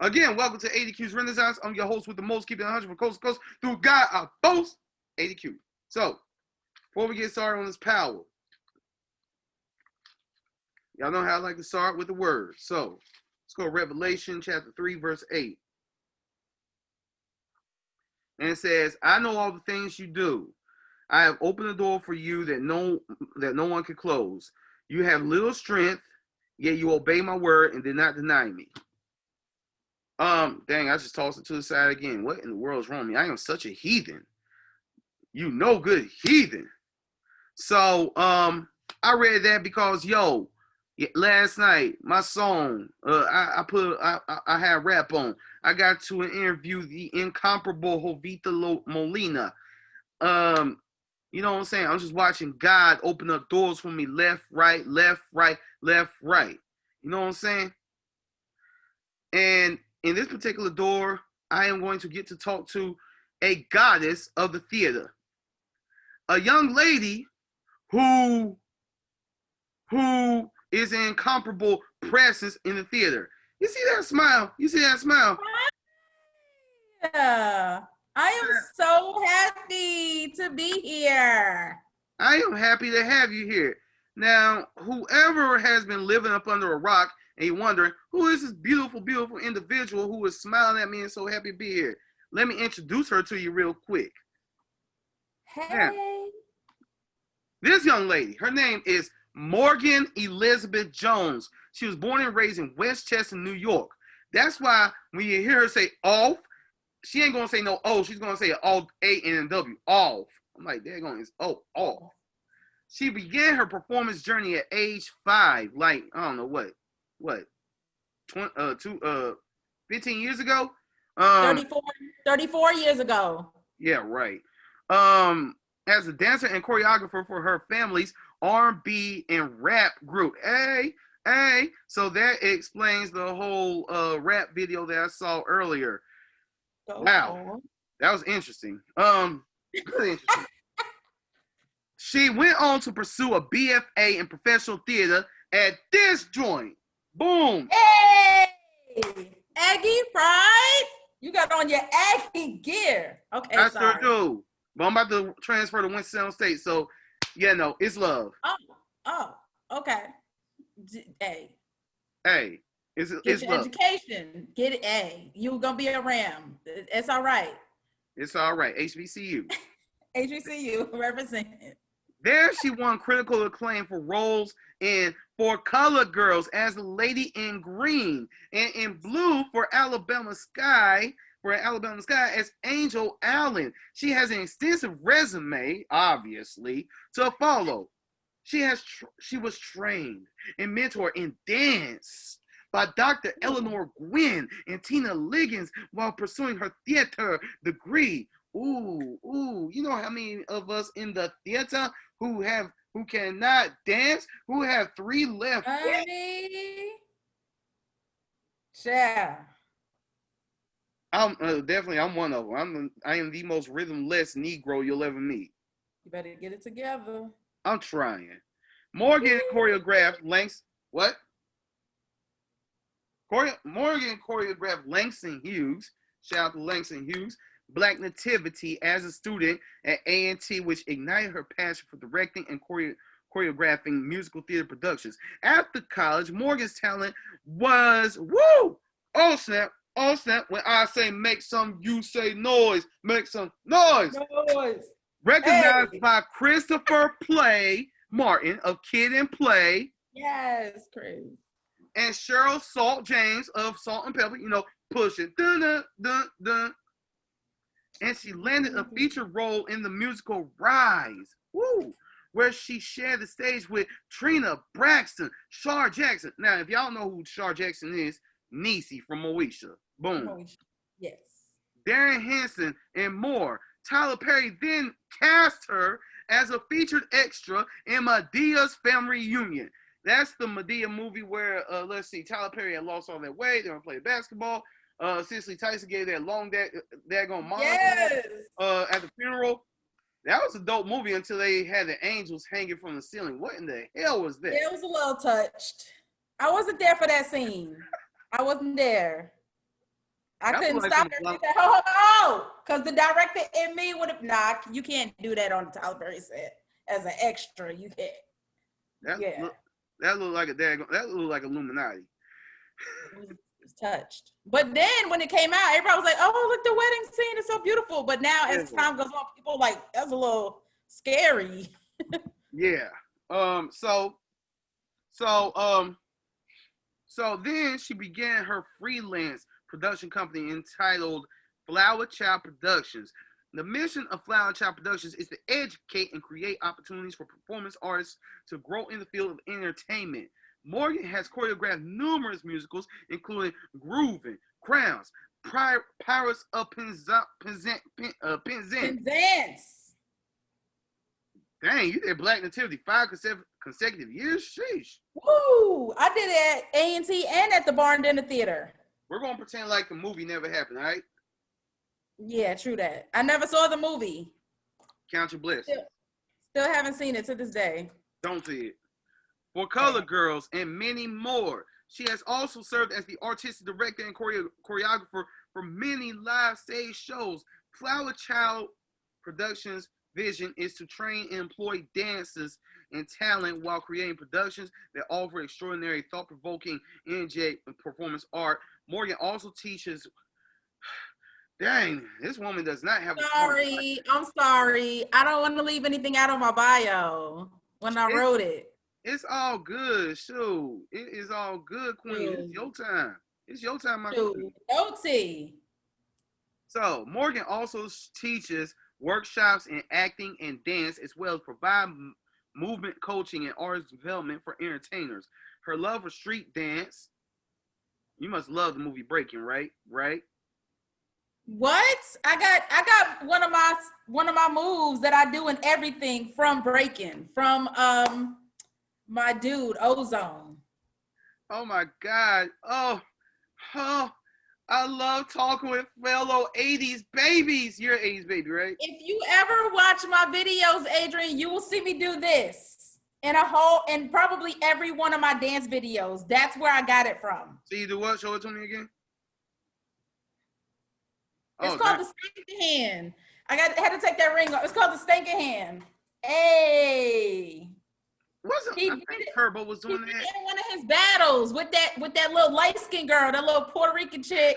Again, welcome to ADQ'S Renaissance. I'm your host with the most, keeping 100 from coast to coast through God, our boast, ADQ. So, before we get started on this power, y'all know how I like to start with the word. So, let's go to Revelation chapter 3, verse 8. And it says, I know all the things you do. I have opened the door for you that no one can close. You have little strength, yet you obey my word and did not deny me. Dang, I just tossed it to the side again. What in the world is wrong with me? I am such a heathen. You know good heathen. So, I read that because, last night, my song, I had rap on. I got to interview the incomparable Jovita Molina. You know what I'm saying? I'm just watching God open up doors for me left, right, left, right, left, right. You know what I'm saying? And in this particular door, I am going to get to talk to a goddess of the theater. A young lady who is an incomparable presence in the theater. You see that smile? You see that smile? Yeah. I am so happy to be here. I am happy to have you here. Now, whoever has been living up under a rock and you're wondering, who is this beautiful, beautiful individual who is smiling at me and so happy to be here? Let me introduce her to you real quick. Hey. Now, this young lady, her name is Morgan Elizabeth Jones. She was born and raised in Westchester, New York. That's why when you hear her say off, she ain't going to say no O. She's going to say all A-N-W, off. I'm like, there going is off. She began her performance journey at age 5, like, I don't know what, 15 years ago? 34 years ago. Yeah, right. As a dancer and choreographer for her family's R&B and rap group. Hey. So that explains the whole rap video that I saw earlier. Wow, that was interesting. Really interesting. She went on to pursue a BFA in professional theater at this joint. Boom. Hey, Aggie Pride. You got on your Aggie gear. Okay, I sorry. sure do. But I'm about to transfer to Winston-Salem State, so yeah, no, it's love. Oh, okay. Hey, it's your love. Education. Get it. Hey, you gonna be a Ram. It's all right. It's all right. HBCU. HBCU represented. There she won critical acclaim for roles in For Colored Girls as the Lady in Green and in Blue for Alabama Sky as Angel Allen. She has an extensive resume, obviously, to follow. She was trained and mentored in dance by Dr. Eleanor Gwynn and Tina Liggins while pursuing her theater degree. Ooh, you know how many of us in the theater who cannot dance, who have 3 left? Yeah. I'm one of them. I am the most rhythmless Negro you'll ever meet. You better get it together. I'm trying. Morgan choreographed Langston Hughes. Shout out to Langston Hughes. Black Nativity as a student at A&T, which ignited her passion for directing and choreographing musical theater productions. After college, Morgan's talent was oh snap. When I say make some, you say noise. Make some noise. Recognized by Christopher Play Martin of Kid and Play. Yes, Chris. And Cheryl Salt James of Salt and Pepper, push it. Dun, dun, dun, dun. And she landed a featured role in the musical Rise, where she shared the stage with Trina Braxton, Shar Jackson. Now, if y'all know who Shar Jackson is, Niecy from Moesha. Boom. Yes. Darren Hanson and more. Tyler Perry then cast her as a featured extra in Medea's Family Reunion. That's the Medea movie where, Tyler Perry had lost all that weight. They were playing basketball. Cicely Tyson gave that long daggone monologue at the funeral. That was a dope movie until they had the angels hanging from the ceiling. What in the hell was that? Yeah, it was a little touched. I wasn't there for that scene. I wasn't there. I That couldn't look like stop some it. Flower- Oh, because the director in me would have, nah, you can't do that on the Tyler Perry set as an extra. You can't. that Yeah. look that look like a that look like Illuminati. It was touched. But then when it came out, everybody was like, oh, look, the wedding scene is so beautiful. But now as Yeah. time goes on, people like, that's a little scary. Yeah. So so um so then she began her freelance production company entitled Flowerchild Productions. The mission of Flowerchild Productions is to educate and create opportunities for performance artists to grow in the field of entertainment. Morgan has choreographed numerous musicals, including Groovin', Crowns, Pirates of Penzance. Penzance. Dang, you did Black Nativity 5 consecutive years? Sheesh. Woo! I did it at A&T and at the Barn Dinner Theater. We're going to pretend like the movie never happened, all right? Yeah, true that. I never saw the movie. Count your blessings. Still haven't seen it to this day. Don't see it. For Color Girls and many more. She has also served as the artistic director and choreographer for many live stage shows. Flowerchild Productions' vision is to train and employ dancers and talent while creating productions that offer extraordinary, thought-provoking, energetic performance art. Morgan also teaches. Dang, this woman does not have I'm sorry. I don't want to leave anything out of my bio when I wrote it. It's all good. Shoot. It is all good, Queen. It's your time. It's your time, my queen. Noty. So, Morgan also teaches workshops in acting and dance, as well as provide movement coaching and artist development for entertainers. Her love for street dance. You must love the movie Breaking, right? Right? What? I got one of my moves that I do in everything from Breaking, from my dude Ozone. Oh my God. Oh, I love talking with fellow 80s babies. You're an 80s baby, right? If you ever watch my videos, Adrian, you will see me do this in probably every one of my dance videos. That's where I got it from. So you do what? Show it to me again. It's called the stinking hand. I had to take that ring off. It's called the stinking hand. Hey. Wasn't I think Turbo was doing that? In one of his battles with that little light skinned girl, that little Puerto Rican chick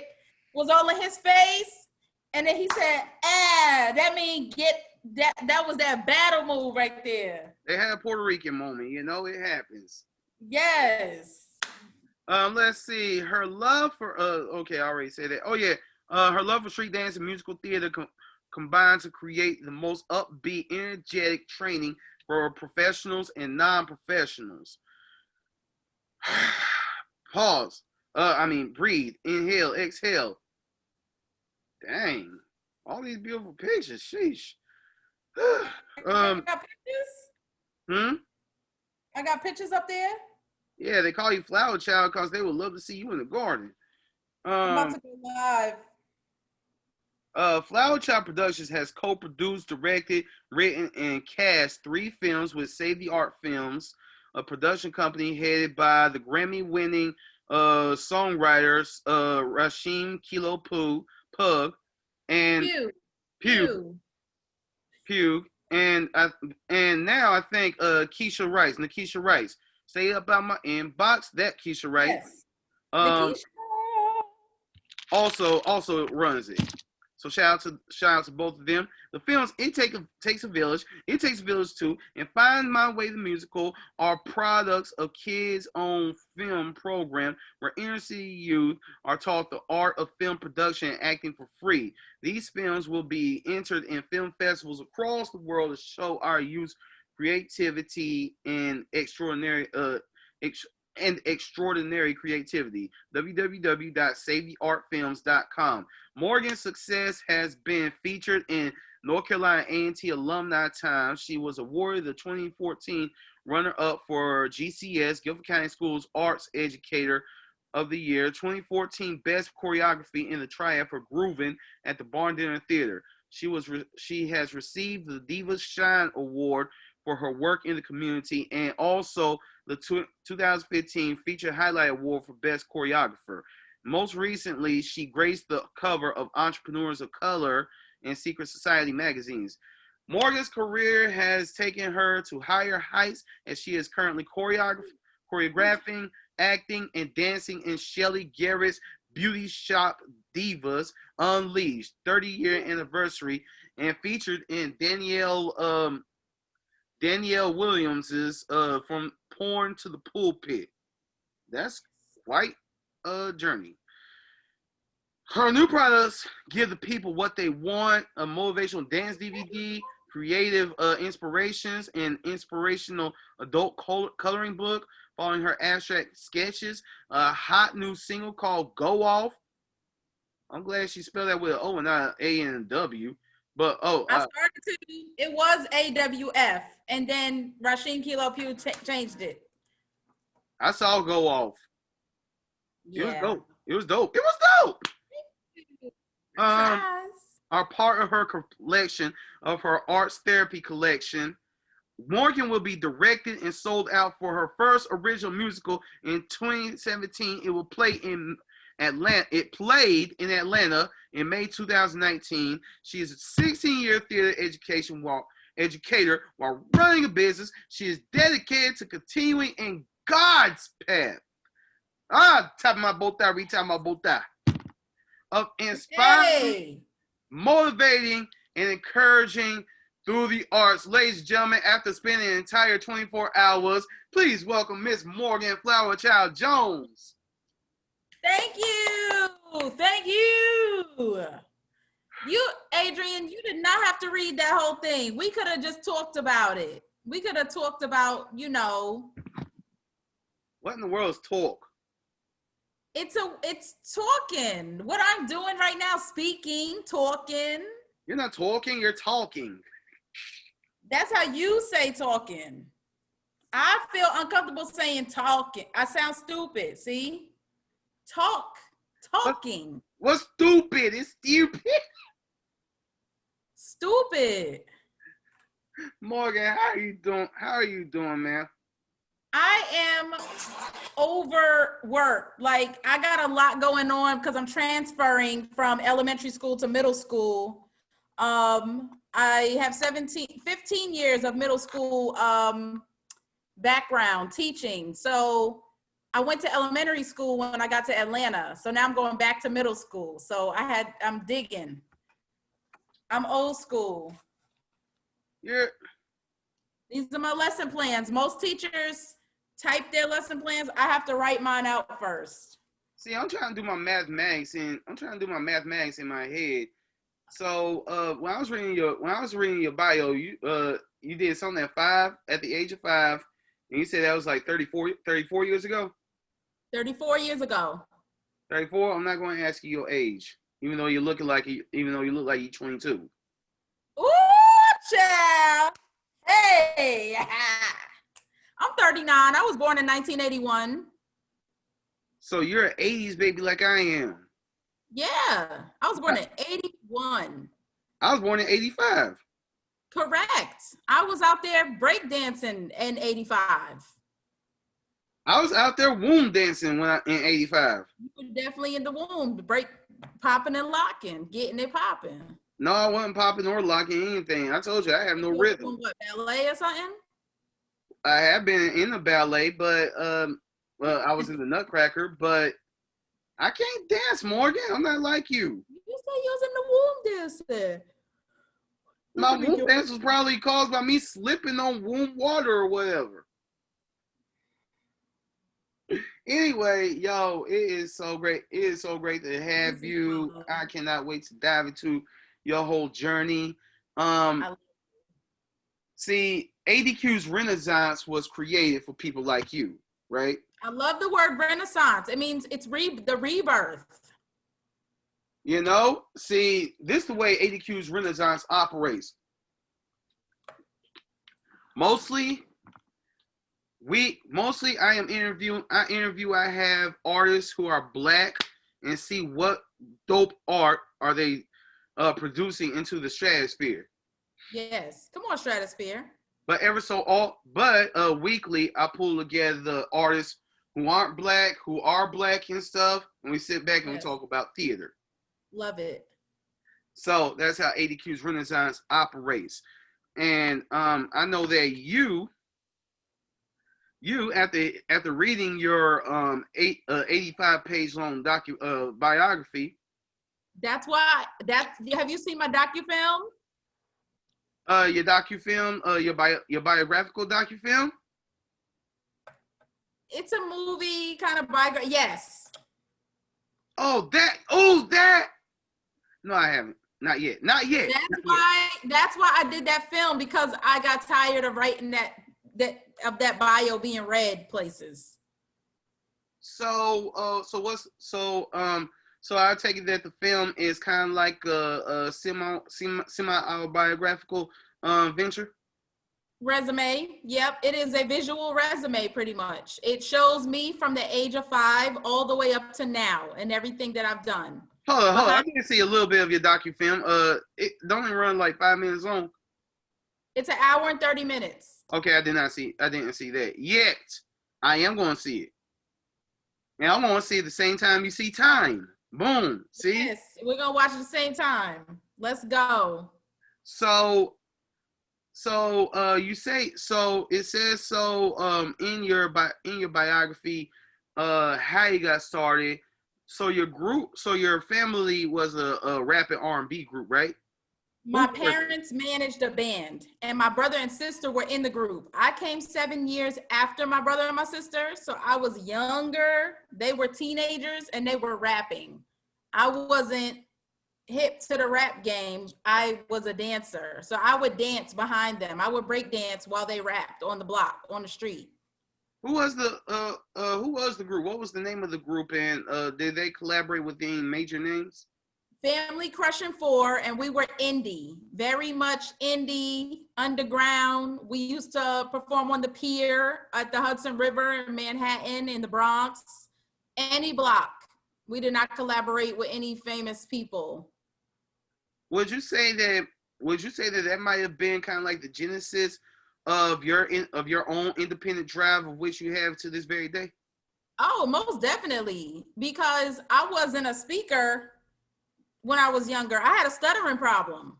was all in his face, and then he said, that means get that. That was that battle move right there. They had a Puerto Rican moment, you know, it happens. Yes. Let's see. Her love for okay, I already said that. Oh yeah, her love for street dance and musical theater combined to create the most upbeat, energetic training for professionals and non-professionals. Pause. Breathe. Inhale. Exhale. Dang. All these beautiful pictures. Sheesh. I got pictures? I got pictures up there? Yeah, they call you Flower Child because they would love to see you in the garden. I'm about to go live. Flowerchild Productions has co-produced, directed, written, and cast 3 films with Save the Art Films, a production company headed by the Grammy-winning songwriters Rashim Kilo Pug and Pugh. And now I think Nikisha Rice. Stay up on my inbox. That Keisha Rice. Yes. Also runs it. So shout out to both of them. The films It Takes a Village, It Takes a Village 2, and Find My Way the Musical are products of Kids' Own Film program where inner city youth are taught the art of film production and acting for free. These films will be entered in film festivals across the world to show our youth's creativity and extraordinary creativity. www.savetheartfilms.com. Morgan's success has been featured in North Carolina A&T Alumni Times. She was awarded the 2014 runner-up for GCS, Guilford County Schools Arts Educator of the Year, 2014 Best Choreography in the Triad for Groovin' at the Barn Dinner Theater. She has received the Divas Shine Award for her work in the community and also the 2015 Feature Highlight Award for Best Choreographer. Most recently, she graced the cover of Entrepreneurs of Color and Secret Society magazines. Morgan's career has taken her to higher heights as she is currently choreographing, acting, and dancing in Shelly Garrett's Beauty Shop Divas Unleashed 30-year anniversary and featured in Danielle Williams's From Porn to the Pulpit. That's quite a journey. Her new products give the people what they want: a motivational dance DVD, creative inspirations, and inspirational adult coloring book following her abstract sketches, a hot new single called Go Off. I'm glad she spelled that with an O and not A and a W. But I started to. It was AWF, and then Rasheen Kilo Pugh changed it. I saw Go Off. Yeah. It was dope. It was dope. It was dope. Are part of her collection of her arts therapy collection. Morgan will be directed and sold out for her first original musical in 2017. It will play in Atlanta. It played in Atlanta in May 2019. She is a 16-year theater educator while running a business. She is dedicated to continuing in God's path. Top of my bow tie, retire my bow tie. Of inspiring, motivating, and encouraging through the arts. Ladies and gentlemen, after spending an entire 24 hours, please welcome Miss Morgan Flowerchild Jones. Thank you. Thank you. You, Adrian, you did not have to read that whole thing. We could have just talked about it. We could have talked about, What in the world is talk? It's talking. What I'm doing right now, speaking, talking. You're not talking, you're talking. That's how you say talking. I feel uncomfortable saying talking. I sound stupid, see? Talking. What's stupid? It's stupid. Stupid. Morgan, how are you doing, man? I am overworked. Like, I got a lot going on because I'm transferring from elementary school to middle school. I have 15 years of middle school background teaching. So I went to elementary school when I got to Atlanta. So now I'm going back to middle school. So I'm digging. I'm old school. These are my lesson plans. Most teachers type their lesson plans. I have to write mine out first. See, I'm trying to do my mathematics in my head. So when I was reading your bio, you did something at the age of 5, and you said that was like 34 years ago. 34 years ago. 34. I'm not going to ask you your age, even though you look like you're 22. Ooh, child. Hey. I'm 39. I was born in 1981. So you're an 80s baby like I am. Yeah. I was born in 81. I was born in 85. Correct. I was out there breakdancing in 85. I was out there womb dancing in 85. You were definitely in the womb, popping and locking, getting it popping. No, I wasn't popping or locking anything. I told you I have no rhythm. What, ballet or something? I have been in the ballet, but I was in the Nutcracker, but I can't dance, Morgan. I'm not like you. You said you was in the womb dancing. My womb dance was probably caused by me slipping on womb water or whatever. Anyway, yo, it is so great. It is so great to have you. I cannot wait to dive into your whole journey. See, ADQ'S Renaissance was created for people like you, right? I love the word Renaissance. It means it's the rebirth. See, this is the way ADQ'S Renaissance operates. Mostly I have artists who are Black and see what dope art are they producing into the stratosphere. Yes, come on, stratosphere. But weekly I pull together the artists who aren't black, who are black and stuff, and we sit back and we Yes. talk about theater. Love it. So that's how ADQ's Renaissance operates. And I know that you after reading your 85 page long biography. That's why. Have you seen my docufilm? Your docufilm, your biographical docufilm. It's a movie kind of biography. Yes. Oh that. No, I haven't. Not yet. That's why I did that film, because I got tired of writing that bio being read places. So I take it that the film is kind of like a semi autobiographical venture. Resume. Yep, it is a visual resume pretty much. It shows me from the age of 5 all the way up to now and everything that I've done. Hold on. I can see a little bit of your docufilm. It don't even run like 5 minutes long. It's an hour and 30 minutes. Okay, I didn't see that yet. I am going to see it. And I'm going to see it the same time you see Time. Boom. See? Yes, we're going to watch at the same time. Let's go. So you say, so it says so in your biography how you got started. So your family was a rap and R&B group, right? My parents managed a band, and my brother and sister were in the group. I came 7 years after my brother and my sister, so I was younger. They were teenagers, and they were rapping. I wasn't hip to the rap game. I was a dancer, so I would dance behind them. I would break dance while they rapped on the block, on the street. Who was the group? What was the name of the group, and did they collaborate with any major names? Family Crushing 4, and we were indie, very much indie, underground. We used to perform on the pier at the Hudson River in Manhattan, in the Bronx, any block. We did not collaborate with any famous people. Would you say that might have been kind of like the genesis of your own independent drive, of which you have to this very day? Oh, most definitely, because I wasn't a speaker when I was younger. I had a stuttering problem.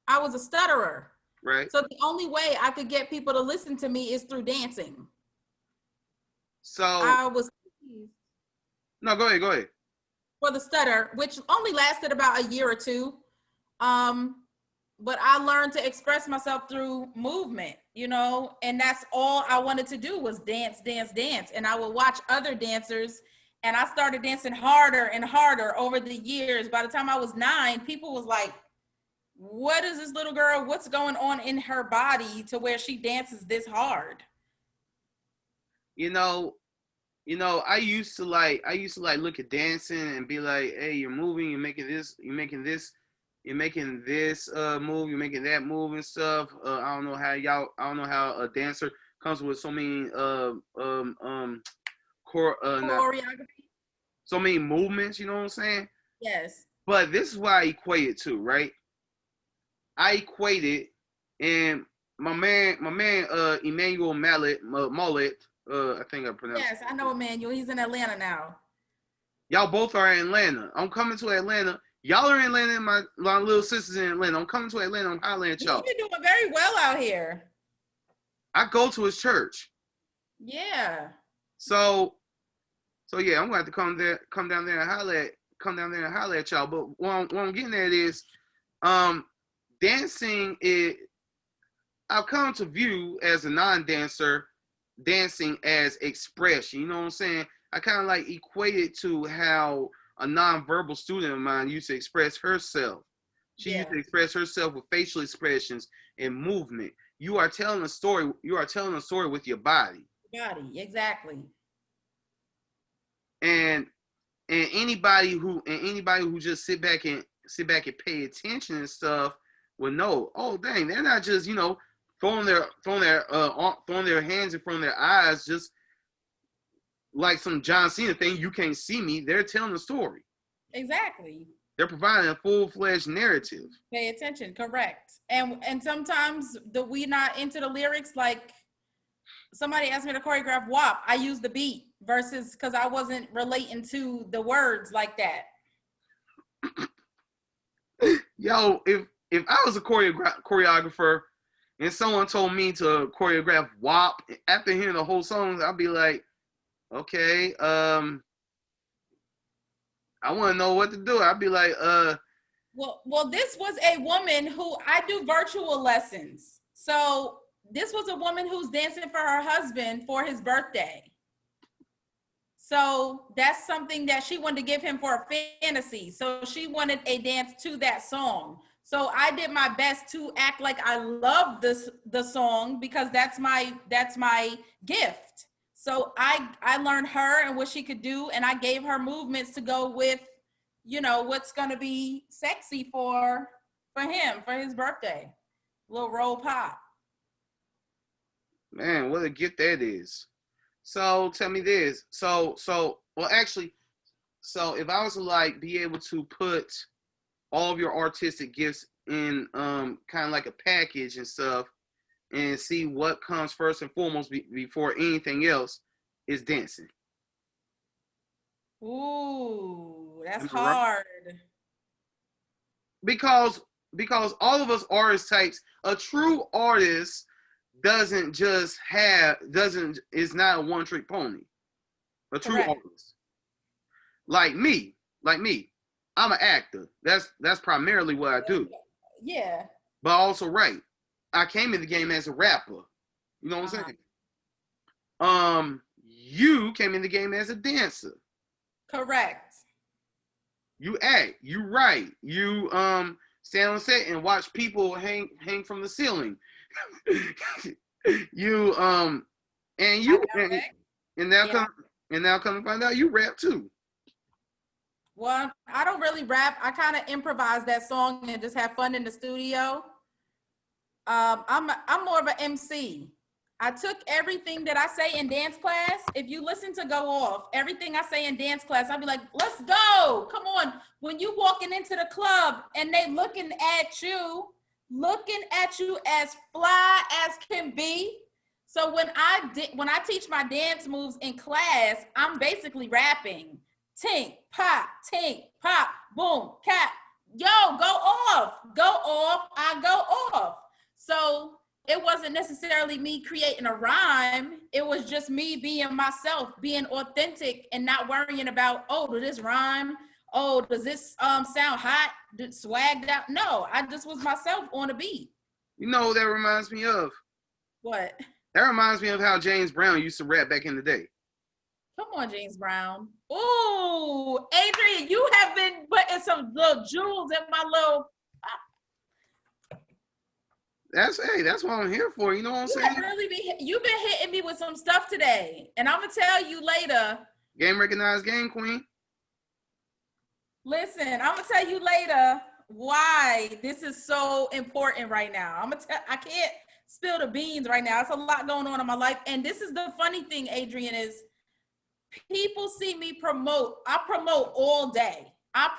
I was a stutterer. Right. So the only way I could get people to listen to me is through dancing. So I was. No, go ahead. For the stutter, which only lasted about a year or two. But I learned to express myself through movement, and that's all I wanted to do was dance. And I would watch other dancers, and I started dancing harder and harder over the years. By the time I was 9, people was like, what is this little girl? What's going on in her body to where she dances this hard? I used to like look at dancing and be like, hey, you're moving, you're making this move, you're making that move and stuff. I don't know how a dancer comes with so many choreography. So many movements, you know what I'm saying? Yes. But this is why I equate it to, right? I equate it, and my man, Emmanuel Mallet, I think I pronounced. Yes, I know Emmanuel. He's in Atlanta now. Y'all both are in Atlanta. I'm coming to Atlanta. Y'all are in Atlanta, and my little sister's in Atlanta. I'm coming to Atlanta. I'm hollering at y'all. You're doing very well out here. I go to his church. Yeah. So yeah, I'm gonna have to come down there and holler at y'all. But what I'm getting at is, dancing I've come to view as a non-dancer, dancing as expression. You know what I'm saying? I kind of like equate it to how a non-verbal student of mine used to express herself. She used to express herself with facial expressions and movement. You are telling a story. You are telling a story with your body. Exactly. And anybody who just sit back and pay attention and stuff will know. Oh, dang! They're not just throwing their hands in front of their eyes just like some John Cena thing. You can't see me. They're telling a story. Exactly. They're providing a full-fledged narrative. Pay attention, correct. And sometimes we not into the lyrics. Like somebody asked me to choreograph WAP. I use the beat versus because I wasn't relating to the words like that. Yo, if I was a choreographer and someone told me to choreograph WAP, after hearing the whole song, I'd be like, okay, I want to know what to do. I'd be like, Well, this was a woman who I do virtual lessons. So this was a woman who's dancing for her husband for his birthday. So that's something that she wanted to give him for a fantasy. So she wanted a dance to that song. So I did my best to act like I love the song because that's my gift. So I learned her and what she could do, and I gave her movements to go with, you know, what's gonna be sexy for him for his birthday. Little roll pop. man, what a gift that is. So tell me this. So well, actually, so if I was to like be able to put all of your artistic gifts in kind of like a package and stuff, and see what comes first and foremost before anything else, is dancing. Ooh, that's Am I right? hard. Because all of us artist types, a true artist is not a one trick pony. A true Correct. artist. Like me, I'm an actor. That's primarily what I do. Yeah. But also write. I came in the game as a rapper. You know what I'm saying? You came in the game as a dancer. Correct. You act, you write, you stand on set and watch people hang from the ceiling. you and now come to find out you rap too. Well, I don't really rap. I kind of improvise that song and just have fun in the studio. I'm more of an MC. I took everything that I say in dance class. If you listen to Go Off, everything I say in dance class, I'll be like, let's go. Come on. When you walking into the club and they looking at you as fly as can be. So when I teach my dance moves in class, I'm basically rapping. Tink, pop, boom, cat. Yo, go off, I go off. So it wasn't necessarily me creating a rhyme. It was just me being myself, being authentic and not worrying about, oh, does this rhyme? Oh, does this sound hot? Swagged out? No, I just was myself on the beat. You know what that reminds me of? What? That reminds me of how James Brown used to rap back in the day. Come on, James Brown. Ooh, Adrian, you have been putting some little jewels in my little. That's what I'm here for. You know what I'm saying? You've been hitting me with some stuff today, and I'm gonna tell you later. Game recognized, game queen. Listen, I'm gonna tell you later why this is so important right now. I can't spill the beans right now. It's a lot going on in my life, and this is the funny thing, Adrian, is people see me promote. I promote all day. I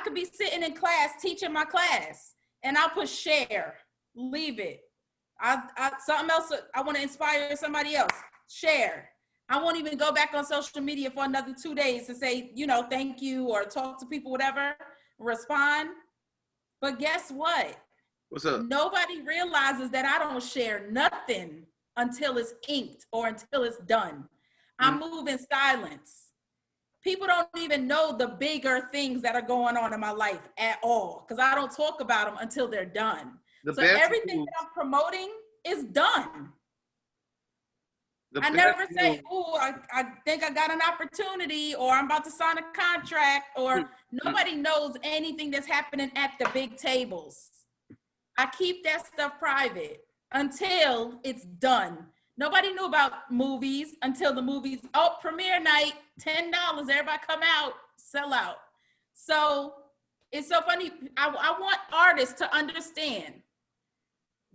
could be sitting in class teaching my class, and I'll put share. Leave it. Something else. I want to inspire somebody else. Share. I won't even go back on social media for another 2 days to say, thank you or talk to people, whatever, respond. But guess what? What's up? Nobody realizes that I don't share nothing until it's inked or until it's done. I move in silence. People don't even know the bigger things that are going on in my life at all because I don't talk about them until they're done. So everything that I'm promoting is done. I never say, oh, I think I got an opportunity or I'm about to sign a contract or nobody knows anything that's happening at the big tables. I keep that stuff private until it's done. Nobody knew about movies until the movies, premiere night, $10, everybody come out, sell out. So it's so funny. I want artists to understand.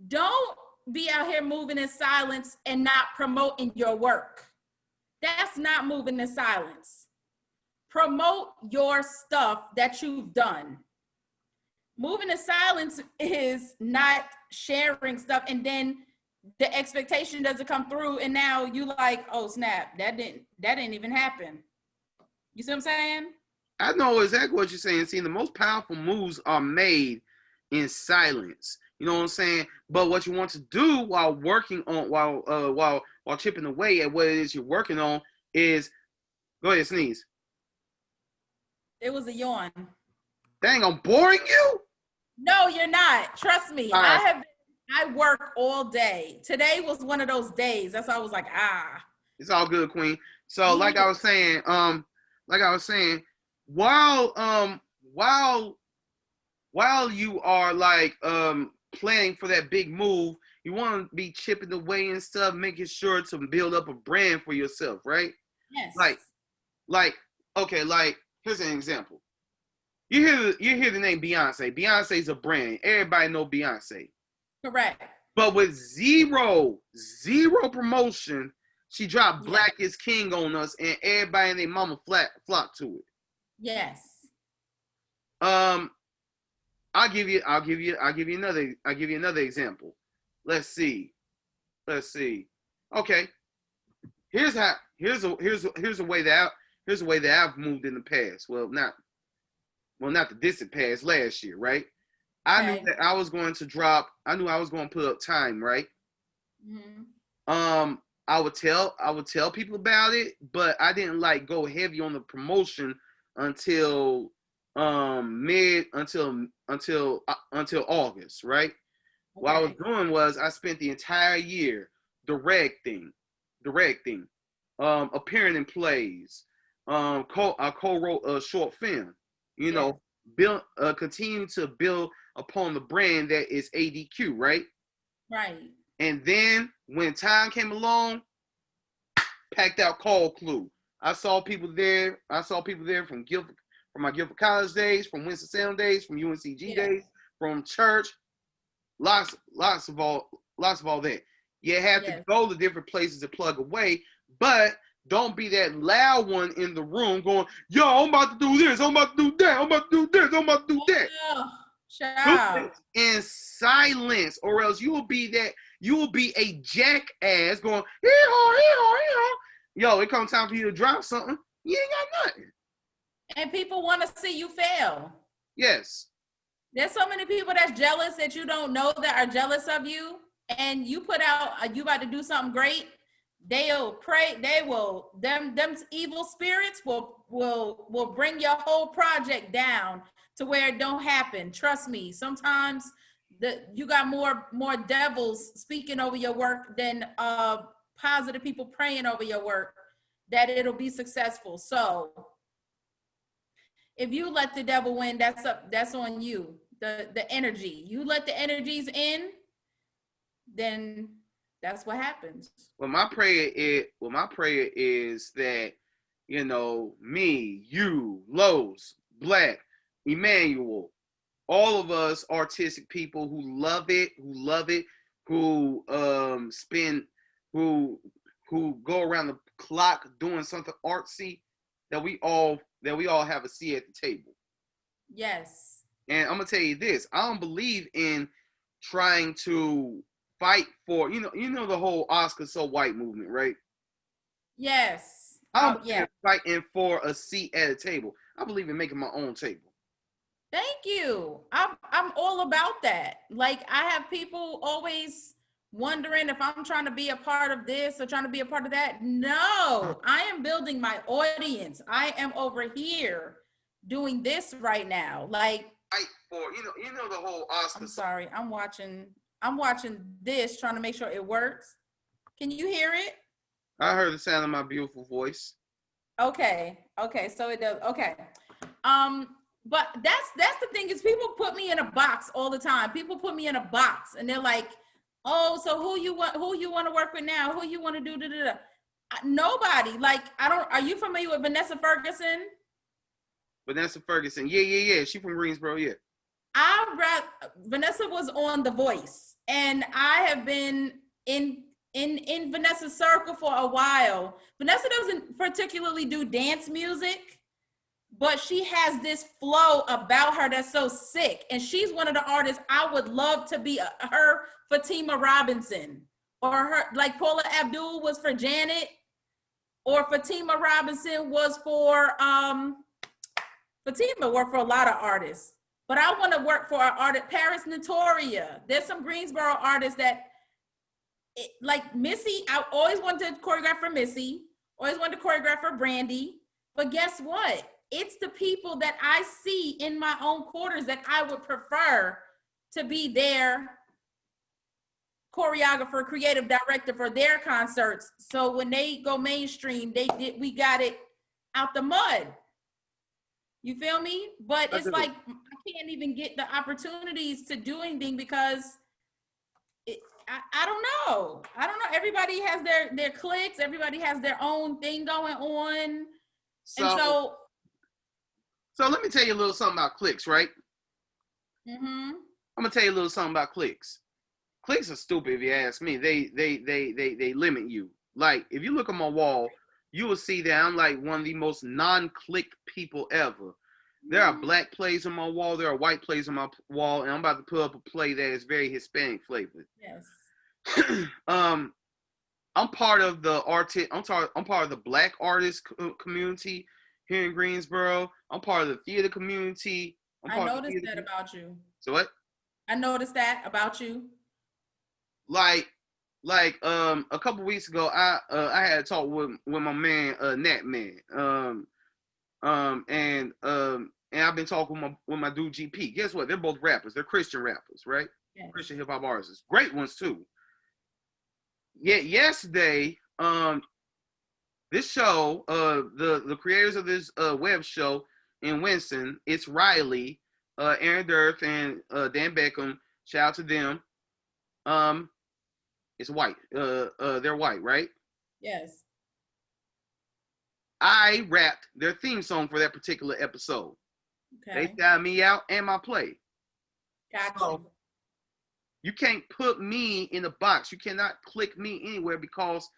Don't be out here moving in silence and not promoting your work. That's not moving in silence. Promote your stuff that you've done. Moving in silence is not sharing stuff and then the expectation doesn't come through, and now you like, oh snap, that didn't even happen. You see what I'm saying? I know exactly what you're saying. See, the most powerful moves are made in silence. You know what I'm saying? But what you want to do while working on, while chipping away at what it is you're working on is, go ahead, sneeze. It was a yawn. Dang, I'm boring you? No, you're not. Trust me. Right. I work all day. Today was one of those days. That's why I was like, It's all good, Queen. So, like I was saying, while you are like planning for that big move, you want to be chipping away and stuff, making sure to build up a brand for yourself, right? yes. Okay, like here's an example. You hear the name Beyonce. Beyonce's a brand. Everybody know Beyonce. Correct. But with zero promotion, she dropped Black is King on us, and everybody and their mama flocked to it. Yes. I'll give you another example. Let's see. Okay. Here's a way that I've moved in the past. Well, not the distant past, last year, right? I knew that I was going to put up time, right? Mm-hmm. I would tell people about it, but I didn't like go heavy on the promotion until until August, right? Okay. What I was doing was I spent the entire year directing, appearing in plays, I co-wrote a short film, continue to build upon the brand that is ADQ, right? Right. And then when time came along, packed out Call Clue. I saw people there from my Guilford College days, from Winston-Salem days, from UNCG days, from church, lots of all that. You have to go to different places to plug away, but don't be that loud one in the room going, yo, I'm about to do this, I'm about to do that, I'm about to do this, I'm about to do that. Child. In silence, or else you will be a jackass going, hee-haw. Yo, it comes time for you to drop something, you ain't got nothing. And people want to see you fail. Yes. There's so many people that's jealous that you don't know that are jealous of you, and you put out, you about to do something great, they'll pray, them evil spirits will bring your whole project down to where it don't happen. Trust me, sometimes you got more devils speaking over your work than positive people praying over your work that it'll be successful. So if you let the devil win, that's on you. The energy. You let the energies in, then that's what happens. Well, my prayer is that, me, you, Lowe's, Black, Emmanuel, all of us artistic people who love it, who go around the clock doing something artsy, that we all have a seat at the table. Yes. And I'm gonna tell you this: I don't believe in trying to fight for the whole Oscar so white movement, right? Yes. I don't believe in fighting for a seat at a table. I believe in making my own table. Thank you. I'm all about that. Like, I have people always wondering if I'm trying to be a part of this or trying to be a part of that. No, I am building my audience. I am over here doing this right now. Like, for the whole Oscar. I'm sorry. I'm watching this, trying to make sure it works. Can you hear it? I heard the sound of my beautiful voice. Okay, so it does. Okay. But that's the thing, is people put me in a box all the time. People put me in a box and they're like, oh, so who you want to work with now? Who you want to do? Nobody. Like, are you familiar with Vanessa Ferguson? Vanessa Ferguson. Yeah. She from Greensboro, yeah. Vanessa was on The Voice, and I have been in Vanessa's circle for a while. Vanessa doesn't particularly do dance music, but she has this flow about her that's so sick. And she's one of the artists I would love to be her Fatima Robinson, or her, like Paula Abdul was for Janet, or Fatima Robinson was for Fatima worked for a lot of artists. But I want to work for an artist, Paris Notoria. There's some Greensboro artists that, like Missy, I always wanted to choreograph for Missy, always wanted to choreograph for Brandy. But guess what? It's the people that I see in my own quarters that I would prefer to be their choreographer, creative director for their concerts. So when they go mainstream, we got it out the mud. You feel me? But it's like I can't even get the opportunities to do anything because I don't know. I don't know. Everybody has their cliques. Everybody has their own thing going on. So let me tell you a little something about cliques, right? Mm-hmm. I'm gonna tell you a little something about cliques. Cliques are stupid if you ask me. They limit you. Like if you look at my wall, you will see that I'm like one of the most non-click people ever. There are black plays on my wall. There are white plays on my wall, and I'm about to put up a play that is very Hispanic flavored. Yes. I'm part of the I'm part of the black artist community here in Greensboro. I'm part of the theater community. I noticed that about you. So what? I noticed that about you. Like a couple weeks ago, I had a talk with my man Nat Man. And I've been talking with my dude GP. Guess what? They're both rappers. They're Christian rappers, right? Yeah. Christian hip hop artists, great ones too. Yeah, yesterday, this show, the creators of this web show in Winston, it's Riley, Aaron Durth, and Dan Beckham. Shout out to them. It's white. They're white, right? Yes. I rapped their theme song for that particular episode. Okay. They shouted me out and my play. Gotcha. So, you can't put me in a box. You cannot click me anywhere because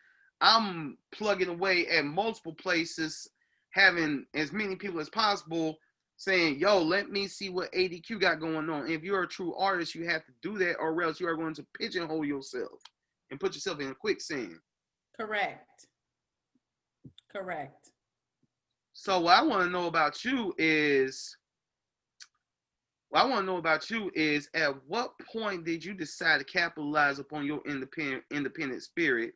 I'm plugging away at multiple places, having as many people as possible saying, yo, let me see what ADQ got going on. If you're a true artist, you have to do that or else you are going to pigeonhole yourself and put yourself in a quicksand. Correct. So what I want to know about you is, at what point did you decide to capitalize upon your independent spirit?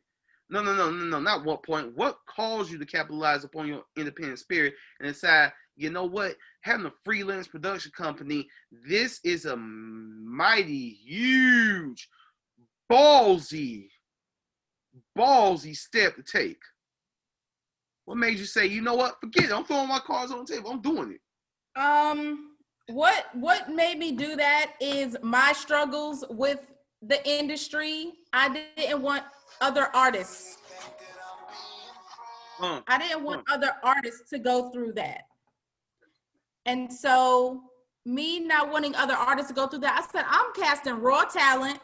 No, not what point. What caused you to capitalize upon your independent spirit and decide, you know what, having a freelance production company, this is a mighty, huge, ballsy step to take? What made you say, you know what, forget it, I'm throwing my cards on the table, I'm doing it? What made me do that is my struggles with the industry. I didn't want other artists. I didn't want other artists to go through that. And so me not wanting other artists to go through that, I said, I'm casting raw talent.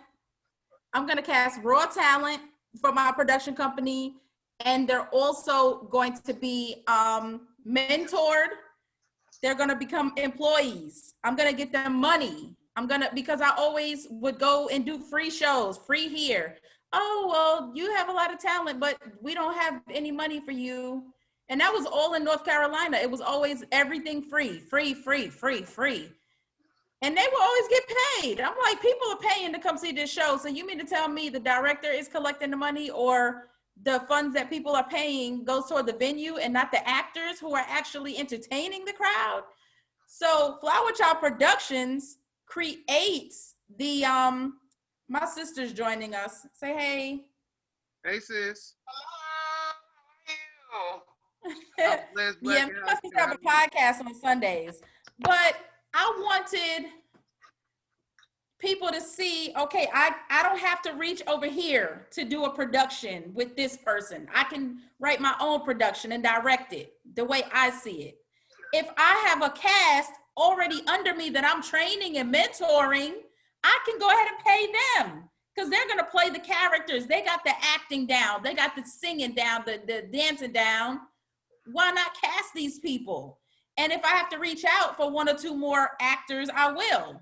I'm going to cast raw talent for my production company. And they're also going to be mentored. They're going to become employees. I'm going to get them money. Because I always would go and do free shows, free here. Oh, well, you have a lot of talent, but we don't have any money for you. And that was all in North Carolina. It was always everything free. And they will always get paid. I'm like, people are paying to come see this show. So you mean to tell me the director is collecting the money, or the funds that people are paying goes toward the venue and not the actors who are actually entertaining the crowd? So Flowerchild Productions creates the, my sister's joining us. Say hey. Hey sis. Yeah, we must have a podcast on Sundays. But I wanted people to see, okay, I don't have to reach over here to do a production with this person. I can write my own production and direct it the way I see it. If I have a cast already under me that I'm training and mentoring, I can go ahead and pay them because they're going to play the characters. They got the acting down. They got the singing down, the dancing down. Why not cast these people? And if I have to reach out for one or two more actors, I will.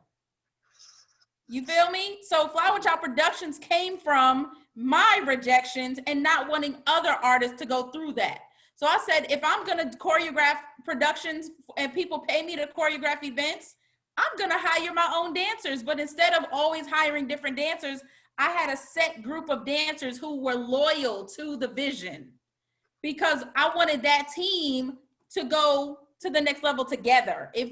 You feel me? So Flowerchild Productions came from my rejections and not wanting other artists to go through that. So I said, if I'm going to choreograph productions and people pay me to choreograph events, I'm going to hire my own dancers. But instead of always hiring different dancers, I had a set group of dancers who were loyal to the vision because I wanted that team to go to the next level together. If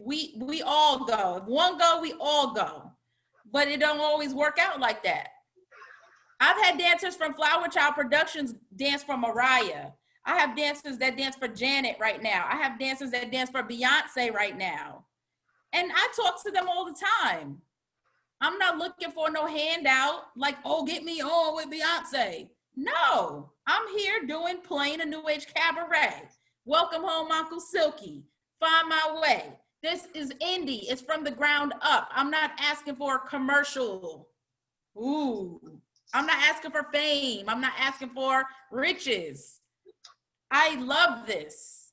we all go, if one go, we all go. But it don't always work out like that. I've had dancers from Flowerchild Productions dance for Mariah. I have dancers that dance for Janet right now. I have dancers that dance for Beyonce right now. And I talk to them all the time. I'm not looking for no handout like, oh, get me on with Beyonce. No, I'm here playing a New Age Cabaret. Welcome home, Uncle Silky. Find my way. This is indie. It's from the ground up. I'm not asking for a commercial. Ooh. I'm not asking for fame. I'm not asking for riches. I love this.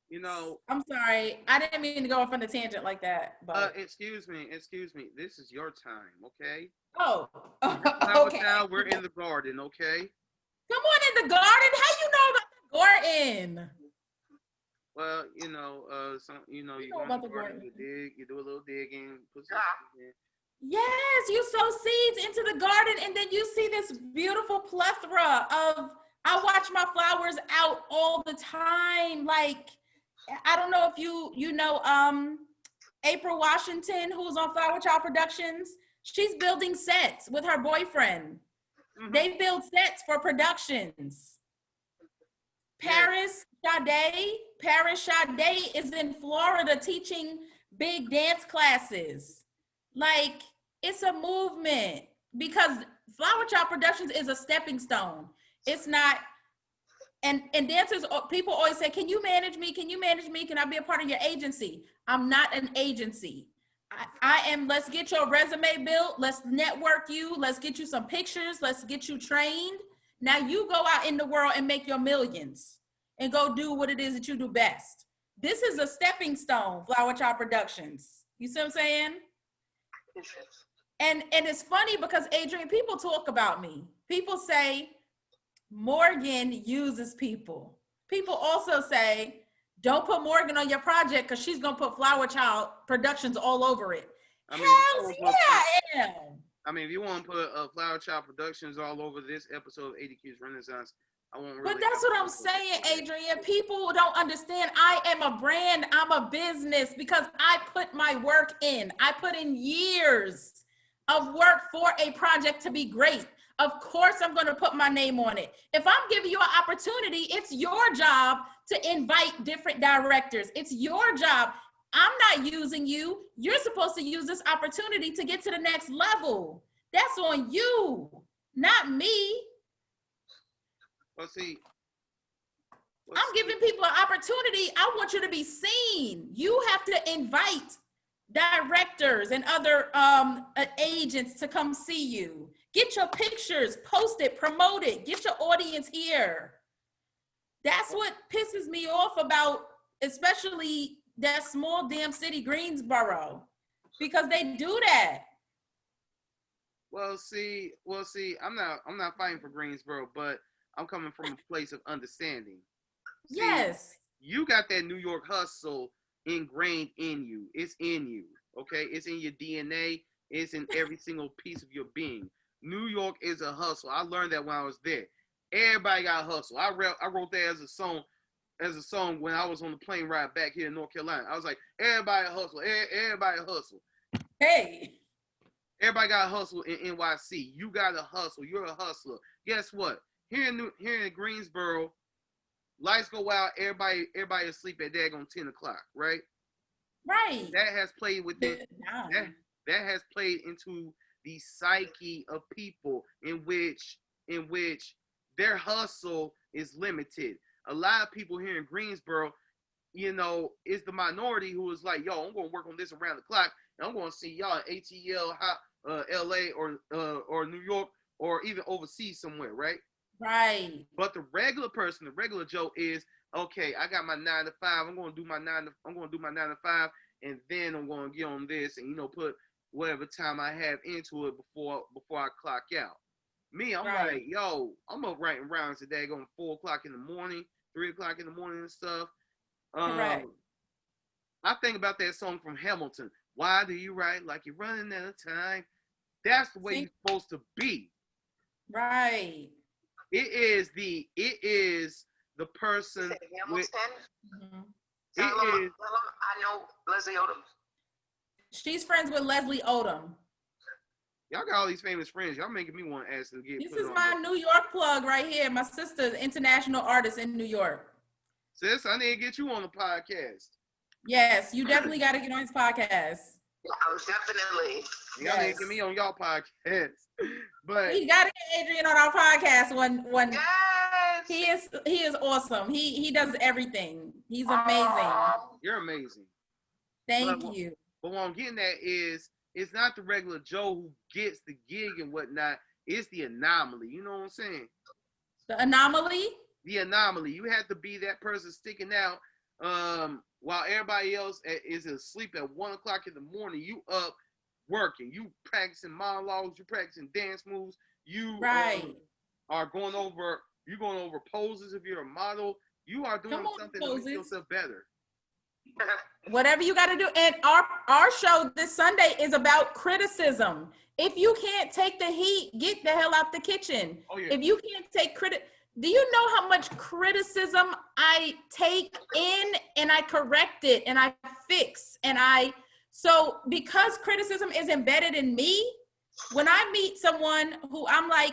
You know, I'm sorry. I didn't mean to go off on a tangent like that. But excuse me. This is your time, okay? Oh, okay. Now we're in the garden, okay? Come on in the garden. How you know about the garden? Well, you know go in the garden, you dig, you do a little digging, put some in. Yes, you sow seeds into the garden, and then you see this beautiful plethora of. I watch my flowers out all the time. Like, I don't know if you know April Washington, who's on Flowerchild Productions. She's building sets with her boyfriend. Mm-hmm. They build sets for productions. Paris Sade is in Florida teaching big dance classes. Like, it's a movement because Flowerchild Productions is a stepping stone. It's not, and dancers, people always say, can you manage me? Can you manage me? Can I be a part of your agency? I'm not an agency. I am, let's get your resume built. Let's network you. Let's get you some pictures. Let's get you trained. Now you go out in the world and make your millions and go do what it is that you do best. This is a stepping stone, Flowerchild Productions. You see what I'm saying? And it's funny because, Adrian, people talk about me. People say, Morgan uses people. People also say, don't put Morgan on your project because she's going to put Flowerchild Productions all over it. I am. I mean, if you want to put Flowerchild Productions all over this episode of ADQ's Renaissance, I won't really. But that's what I'm saying, Adrian. People don't understand. I am a brand. I'm a business because I put my work in. I put in years of work for a project to be great. Of course, I'm going to put my name on it. If I'm giving you an opportunity, it's your job to invite different directors. It's your job. I'm not using you. You're supposed to use this opportunity to get to the next level. That's on you, not me. Well, see, I'm giving people an opportunity. I want you to be seen. You have to invite directors and other agents to come see you. Get your pictures, post it, promote it, get your audience here. That's what pisses me off about, especially that small damn city, Greensboro, because they do that. Well, see, I'm not fighting for Greensboro, but I'm coming from a place of understanding. See, yes. You got that New York hustle ingrained in you. It's in you, okay? It's in your DNA. It's in every single piece of your being. New York is a hustle. I learned that when I was there. Everybody got a hustle. I wrote that as a song when I was on the plane ride back here in North Carolina. I was like, everybody hustle. Everybody hustle. Hey. Everybody got a hustle in NYC. You got a hustle. You're a hustler. Guess what? Here in Greensboro, lights go out. Everybody asleep at daggone 10 o'clock, right? Right. That has played with that has played into the psyche of people in which their hustle is limited. A lot of people here in Greensboro, is the minority who is like, yo, I'm going to work on this around the clock, and I'm going to see y'all in ATL, LA, or New York, or even overseas somewhere, right? Right. But the regular person, the regular Joe is, okay, I got my 9 to 5. I'm going to do my 9 to 5, and then I'm going to get on this and put whatever time I have into it before I clock out. Me, I'm Right. like, yo, I'm up writing rounds today, going 4 o'clock in the morning, 3 o'clock in the morning and stuff. Correct. I think about that song from Hamilton. Why do you write like you're running out of time? That's the way See? you're supposed to be. Right. It is the person with Hamilton. it is. I know Leslie Odom. She's friends with Leslie Odom. Y'all got all these famous friends. Y'all making me want to ask to get. This put is on my there. New York plug right here. My sister's international artist in New York. Sis, I need to get you on the podcast. Yes, you definitely got to get on his podcast. Definitely. Y'all need to get me on y'all podcast. But We got to get Adrian on our podcast when Yes. he is awesome. He does everything. He's amazing. you're amazing. Thank But- you. But what I'm getting at is, it's not the regular Joe who gets the gig and whatnot. It's the anomaly. You know what I'm saying? The anomaly. The anomaly. You have to be that person sticking out while everybody else is asleep at 1 o'clock in the morning. You up working. You practicing monologues. You practicing dance moves. You Right. are going over poses if you're a model. You are doing Come on, something to make poses. yourself better. Whatever you got to do. And our show this Sunday is about criticism. If you can't take the heat, get the hell out the kitchen. Oh, yeah. If you can't take do you know how much criticism I take in and I correct it and I fix so because criticism is embedded in me, when I meet someone who I'm like,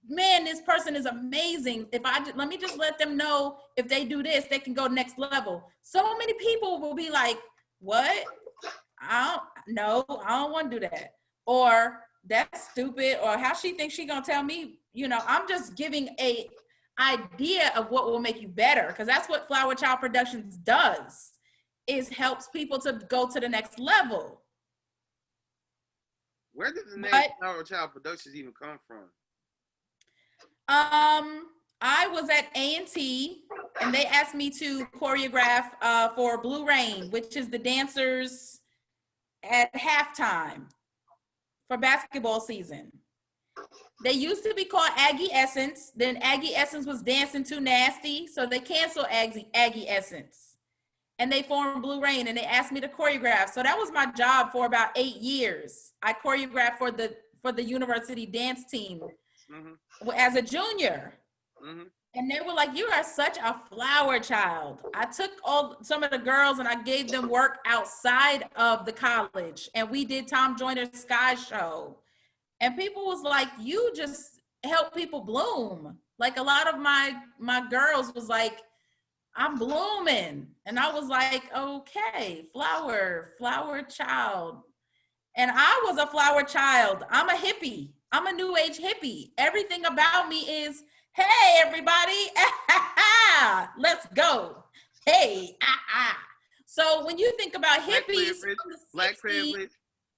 man, this person is amazing. Let me just let them know if they do this, they can go next level. So many people will be like, what? I don't want to do that. Or that's stupid. Or how she thinks she gonna tell me, I'm just giving a idea of what will make you better. Cause that's what Flowerchild Productions does, is helps people to go to the next level. Where did the name Flowerchild Productions even come from? I was at A&T and they asked me to choreograph for Blue Rain, which is the dancers at halftime for basketball season. They used to be called Aggie Essence. Then Aggie Essence was dancing too nasty, so they canceled Aggie Essence. And they formed Blue Rain and they asked me to choreograph. So that was my job for about 8 years. I choreographed for the university dance team. Mm-hmm. As a junior. Mm-hmm. And they were like, you are such a flower child. I took some of the girls and I gave them work outside of the college. And we did Tom Joyner's Sky Show. And people was like, you just help people bloom. Like a lot of my girls was like, I'm blooming. And I was like, okay, flower child. And I was a flower child. I'm a hippie. I'm a new age hippie. Everything about me is, hey, everybody, let's go. Hey, So when you think about hippies, Black privilege.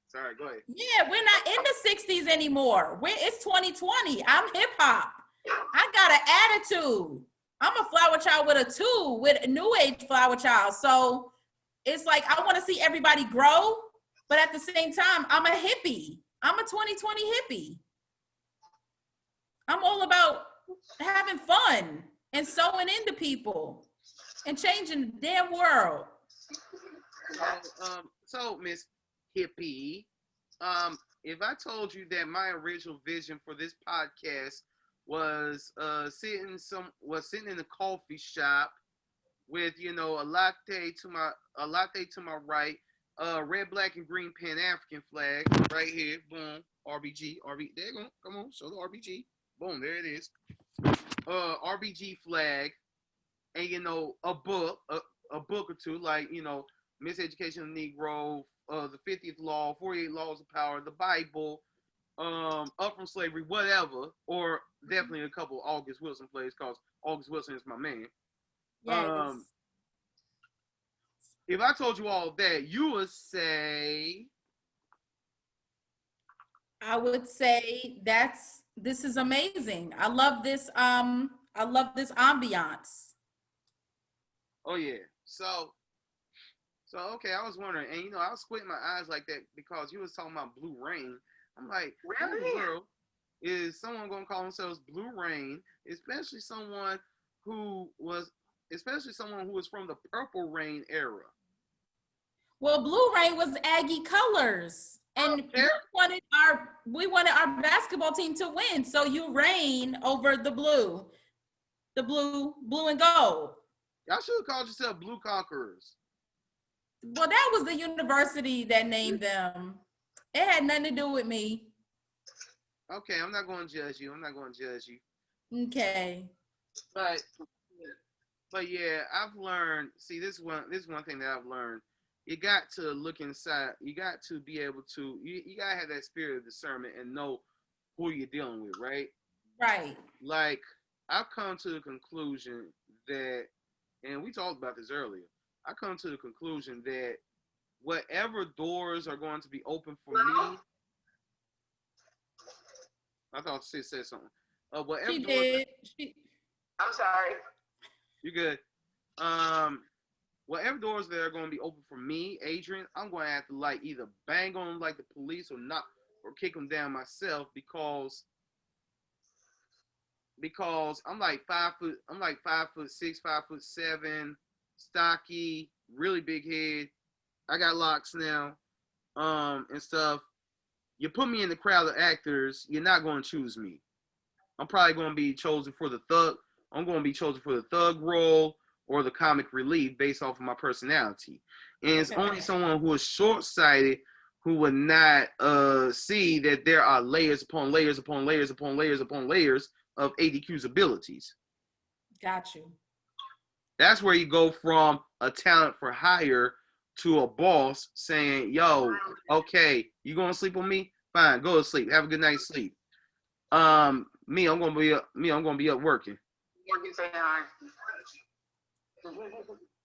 Sorry, go ahead. Yeah, we're not in the 60s anymore. It's 2020. I'm hip hop. I got an attitude. I'm a flower child with a 2, with a new age flower child. So it's like, I want to see everybody grow, but at the same time, I'm a hippie. I'm a 2020 hippie. I'm all about having fun and sewing into people and changing the damn world. So Miss Hippie, if I told you that my original vision for this podcast was sitting in a coffee shop with a latte to my right, red, black, and green Pan African flag right here, boom, RBG, there you go, come on, show the RBG, boom, there it is, RBG flag, and a book or two, like Miseducation of the Negro, the 50th Law, 48 Laws of Power, the Bible, Up from Slavery, whatever, or definitely a couple August Wilson plays, because August Wilson is my man. Yes. If I told you all that, you would say? I would say this is amazing. I love this ambiance. Oh yeah. So So okay, I was wondering, and I was squinting my eyes like that because you was talking about Blue Rain. I'm like, who in the world is someone gonna call themselves Blue Rain? Who was, especially someone who was from the Purple Rain era. Well, Blue Rain was Aggie colors, and we wanted our basketball team to win. So you reign over the blue and gold. Y'all should have called yourself Blue Conquerors. Well, that was the university that named them. It had nothing to do with me. Okay, I'm not going to judge you. Okay. But yeah, I've learned. See, this is one thing that I've learned. You got to look inside. You got to be able to. You gotta have that spirit of discernment and know who you're dealing with, right? Right. Like I've come to the conclusion that, and we talked about this earlier. I come to the conclusion that whatever doors are going to be open for me. I thought Sis said something. Whatever she doors. Did. I'm sorry. You good? Whatever doors that are going to be open for me, Adrian, I'm going to have to either bang on them like the police or not, or kick them down myself because I'm like 5 foot. I'm like 5'6", 5'7", stocky, really big head. I got locks now, and stuff. You put me in the crowd of actors, you're not going to choose me. I'm probably going to be chosen for the thug. I'm going to be chosen for the thug role or the comic relief based off of my personality. And it's only someone who is short-sighted who would not see that there are layers upon layers upon layers upon layers upon layers of ADQ's abilities. Got you. That's where you go from a talent for hire to a boss saying, yo, okay, you going to sleep on me? Fine, go to sleep. Have a good night's sleep. I'm going to be up working.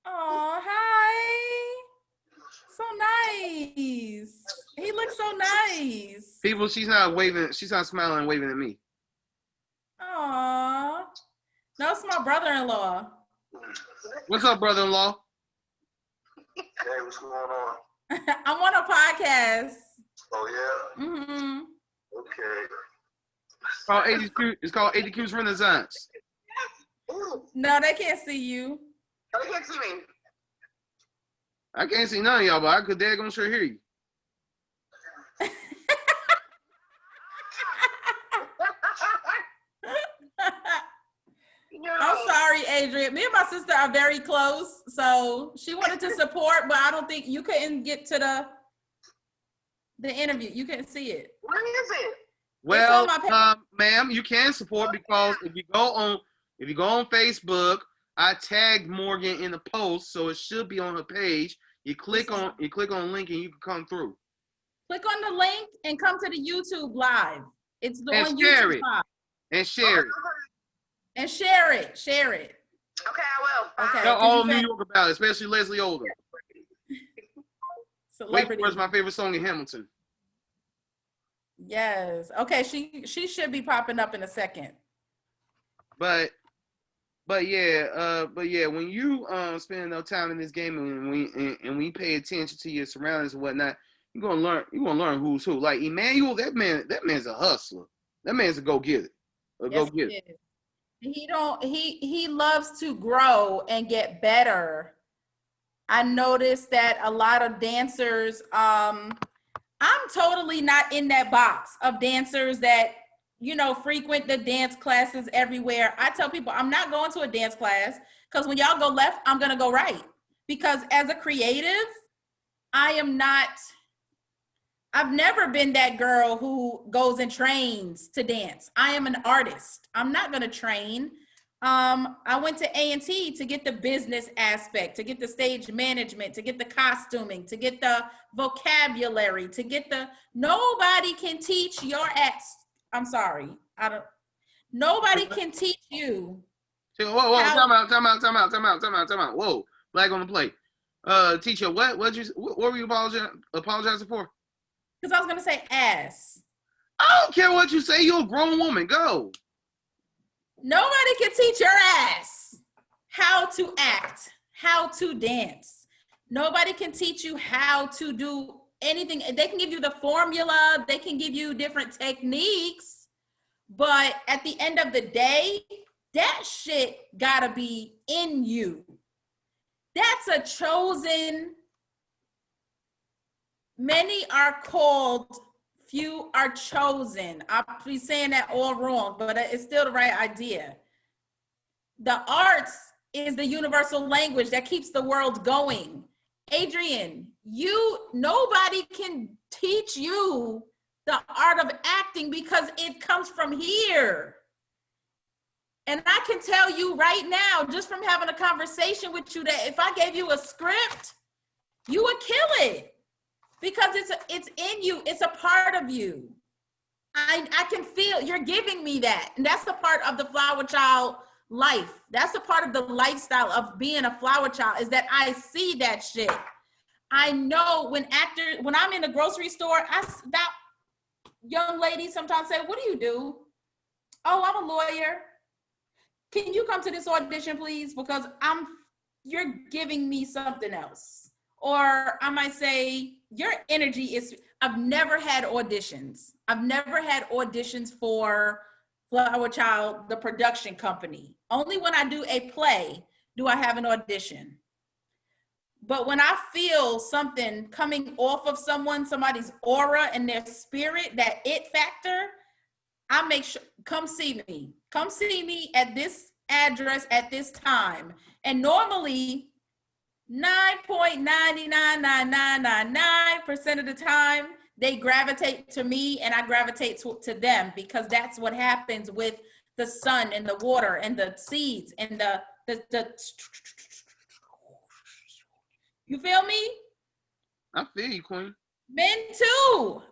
Oh, hi. So nice. He looks so nice. People, she's not smiling and waving at me. Aw. No, it's my brother-in-law. What's up, brother-in-law? Hey, what's going on? I'm on a podcast. Oh, yeah? Mm-hmm. Okay. It's called ADQ'S Renaissance. No, they can't see you. They can't see me. I can't see none of y'all, but I could daggone sure hear you. I'm sorry, Adrian. Me and my sister are very close, so she wanted to support, but I don't think you couldn't get to the interview. You couldn't see it. Where is it? Well, ma'am, you can support because if you go on Facebook, I tagged Morgan in the post, so it should be on her page. You click on the link and you can come through. Click on the link and come to the YouTube live. It's the and on share YouTube it. live. And share it. And share it. Share it. Okay, I will. Okay. Tell all of New York about it, especially Leslie Odom. Celebrity. Where's my favorite song in Hamilton? Yes. Okay, she should be popping up in a second. But yeah, when you spend enough time in this game and we pay attention to your surroundings and whatnot, you're gonna learn who's who. Like Emmanuel, that man's a hustler. That man's a go-getter. He loves to grow and get better. I noticed that a lot of dancers, I'm totally not in that box of dancers that, frequent the dance classes everywhere. I tell people I'm not going to a dance class because when y'all go left, I'm going to go right. Because as a creative, I've never been that girl who goes and trains to dance. I am an artist. I'm not going to train. I went to A&T to get the business aspect, to get the stage management, to get the costuming, to get the vocabulary, nobody can teach your acts. I'm sorry. Nobody can teach you. Whoa, time out. Whoa, flag on the plate. Teacher, what were you apologizing for? Because I was going to say ass. I don't care what you say. You're a grown woman. Go. Nobody can teach your ass how to act, how to dance. Nobody can teach you how to do anything. They can give you the formula, they can give you different techniques, but at the end of the day, that shit gotta be in you. That's a chosen. Many are called, few are chosen. I'll be saying that all wrong, but it's still the right idea. The arts is the universal language that keeps the world going. Adrian, nobody can teach you the art of acting because it comes from here. And I can tell you right now, just from having a conversation with you, that if I gave you a script, you would kill it because it's in you. It's a part of you. I can feel you're giving me that. And that's the part of the Flowerchild life. That's the part of the lifestyle of being a flower child, is that I see that shit. I know when I'm in the grocery store, that young lady sometimes say, "What do you do?" "Oh, I'm a lawyer." "Can you come to this audition, please? Because you're giving me something else." Or I might say, "Your energy is," I've never had auditions. I've never had auditions for Flowerchild, the production company. Only when I do a play do I have an audition. But when I feel something coming off of somebody's aura and their spirit, that it factor, I make sure, come see me. Come see me at this address at this time. And normally 9.99999% of the time, they gravitate to me and I gravitate to them, because that's what happens with the sun and the water and the seeds and the you feel me? I feel you, Queen. Men too.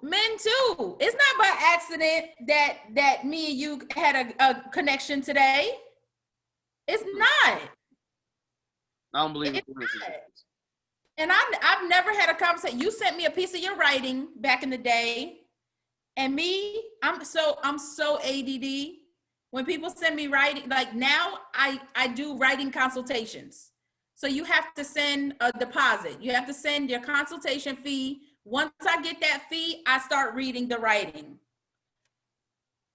It's not by accident that me and you had a connection today. It's not. I don't believe it. And I've never had a conversation. You sent me a piece of your writing back in the day, and me, I'm so ADD. When people send me writing, like now I do writing consultations. So you have to send a deposit. You have to send your consultation fee. Once I get that fee, I start reading the writing.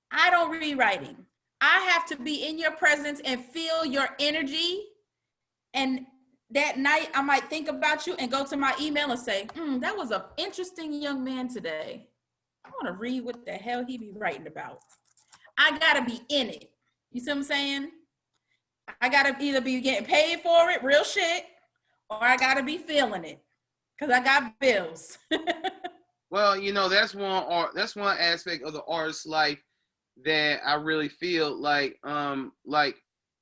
I don't read writing. I have to be in your presence and feel your energy. And that night, I might think about you and go to my email and say, that was an interesting young man today. I want to read what the hell he be writing about. I got to be in it. You see what I'm saying? I got to either be getting paid for it, real shit, or I got to be feeling it because I got bills. Well, that's one aspect of the artist's life that I really feel like,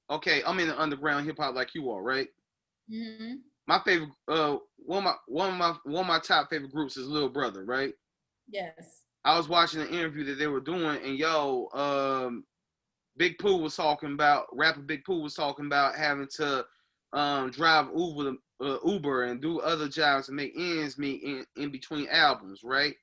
okay, I'm in the underground hip hop like you are, right? Mm-hmm. My favorite, one of my top favorite groups is Lil Brother, right? Yes. I was watching an interview that they were doing, and Big Pooh was talking about, rapper Big Pooh was talking about having to drive Uber and do other jobs to make ends meet in between albums, right?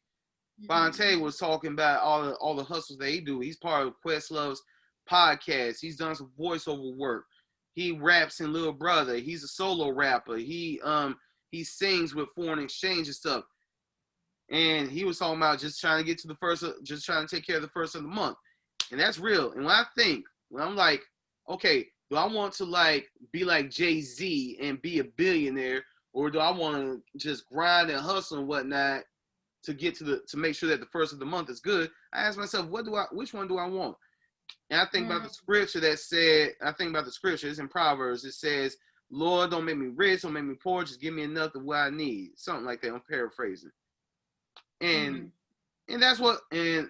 Mm-hmm. Vontae was talking about all the hustles that he do. He's part of Questlove's podcast. He's done some voiceover work. He raps in Lil Brother. He's a solo rapper. He sings with Foreign Exchange and stuff. And he was talking about just trying to get to just trying to take care of the first of the month. And that's real. And when I'm like, okay, do I want to like be like Jay-Z and be a billionaire, or do I want to just grind and hustle and whatnot to get to make sure that the first of the month is good? I ask myself, which one do I want? And I think about the scripture it's in Proverbs. It says, "Lord, don't make me rich, don't make me poor, just give me enough of what I need." Something like that. I'm paraphrasing. And that's what I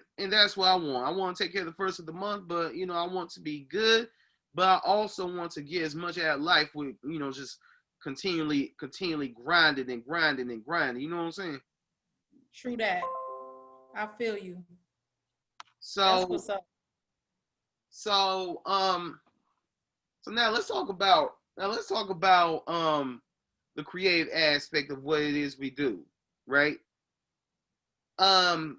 want. I want to take care of the first of the month, but I want to be good, but I also want to get as much out of life with just continually grinding and grinding and grinding. You know what I'm saying? True that. I feel you. So that's what's up. So now let's talk about the creative aspect of what it is we do, right? I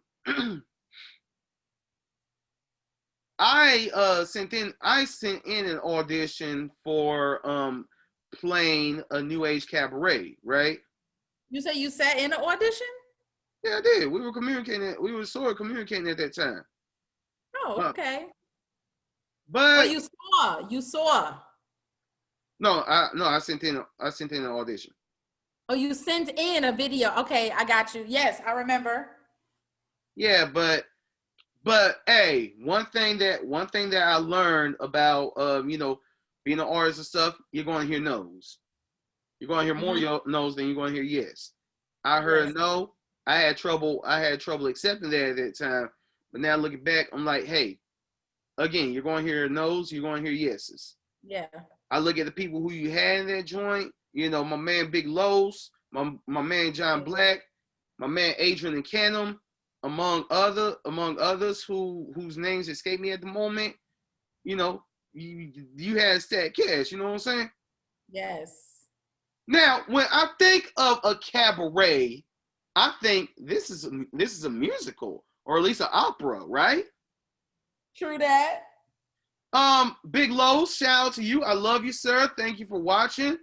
sent in an audition for playing a New Age Cabaret, right? You say you sat in an audition? Yeah, I did. We were communicating. We were sort of communicating at that time. Oh, okay. But Oh, you saw. You saw. no, I sent in an audition. Oh, you sent in a video. Okay, I got you. Yes, I remember. Yeah, but hey, one thing that I learned about being an artist and stuff, you're going to hear no's. You're going to hear more no's than you're going to hear yes. I heard no. I had trouble accepting that at that time. But now looking back, I'm like, hey, again, you're going to hear no's, you're going to hear yeses. Yeah. I look at the people who you had in that joint, my man Big Lowe's, my man John Black, my man Adrian and Canham, among others whose names escape me at the moment. You had Stat Cash, you know what I'm saying? Yes. Now, when I think of a cabaret, I think this is a musical, or at least an opera, right? True that. Big Lowe's, shout out to you. I love you, sir. Thank you for watching.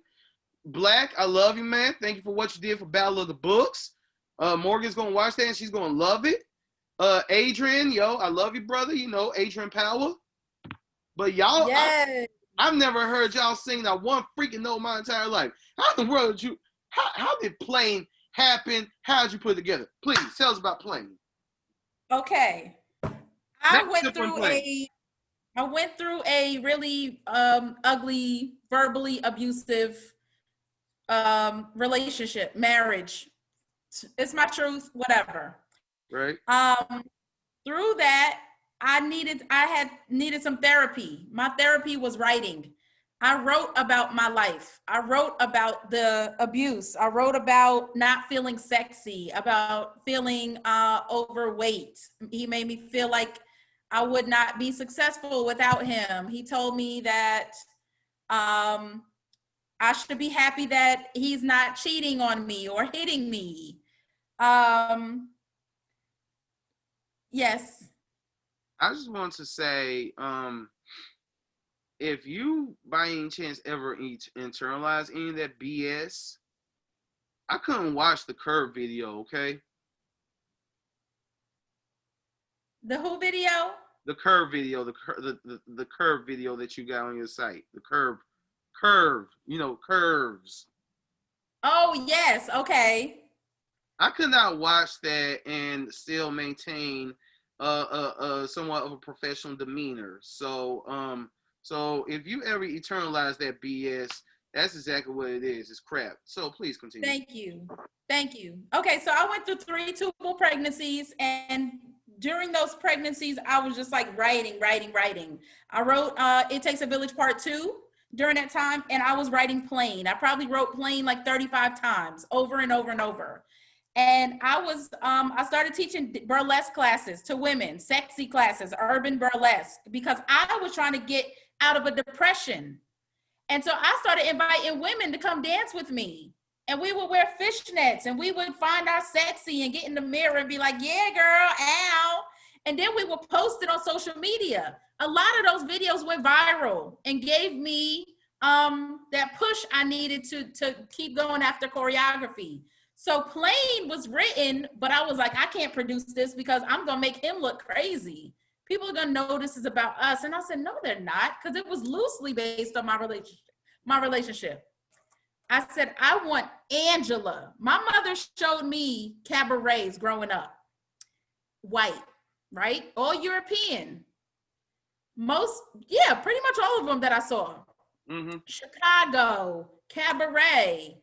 Black, I love you, man. Thank you for what you did for Battle of the Books. Morgan's gonna watch that and she's gonna love it. Adrian, I love you, brother. Adrian Power. But y'all, yes. I've never heard y'all sing that one freaking note my entire life. How in the world did how did playing happen? How did you put it together? Please tell us about playing. Okay. I went through a really ugly, verbally abusive relationship, marriage. It's my truth, whatever. Right. Through that, I had needed some therapy. My therapy was writing. I wrote about my life. I wrote about the abuse. I wrote about not feeling sexy, about feeling overweight. He made me feel like I would not be successful without him. He told me that I should be happy that he's not cheating on me or hitting me. Yes. I just want to say, if you by any chance ever internalize any of that BS, I couldn't watch the Curve video, okay? The who video? The Curve video, the Curve video that you got on your site. The Curve, curves. Oh, yes, okay. I could not watch that and still maintain somewhat of a professional demeanor. So if you ever internalize that BS, that's exactly what it is. It's crap. So please continue. Thank you. Okay, so I went through 3 tubal pregnancies, and during those pregnancies, I was just like writing. I wrote It Takes a Village Part 2 during that time, and I was writing Plain. I probably wrote Plain like 35 times, over and over and over. And I started teaching burlesque classes to women, sexy classes, urban burlesque, because I was trying to get out of a depression. And so I started inviting women to come dance with me. And we would wear fishnets and we would find our sexy and get in the mirror and be like, yeah, girl, ow. And then we would post it on social media. A lot of those videos went viral and gave me that push I needed to keep going after choreography. So Plain was written, but I was like, I can't produce this because I'm going to make him look crazy. People are going to know this is about us. And I said, no, they're not, because it was loosely based on my relationship. I said, I want Angela. My mother showed me cabarets growing up. White, right? All European. Pretty much all of them that I saw. Mm-hmm. Chicago, cabaret,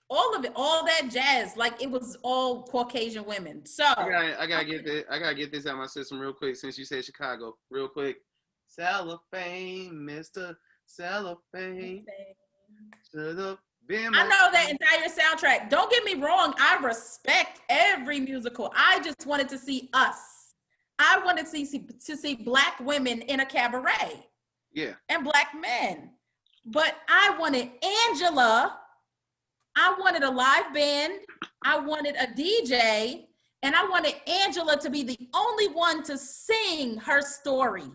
all of it, all that jazz, like it was all Caucasian women. So I gotta get this out of my system real quick since you said Chicago, real quick. Cellophane, Mr. Cellophane. Should have been. I know that entire soundtrack. Don't get me wrong. I respect every musical. I just wanted to see us. I wanted to see Black women in a cabaret. Yeah. And Black men. But I wanted Angela. I wanted a live band. I wanted a DJ. And I wanted Angela to be the only one to sing her story.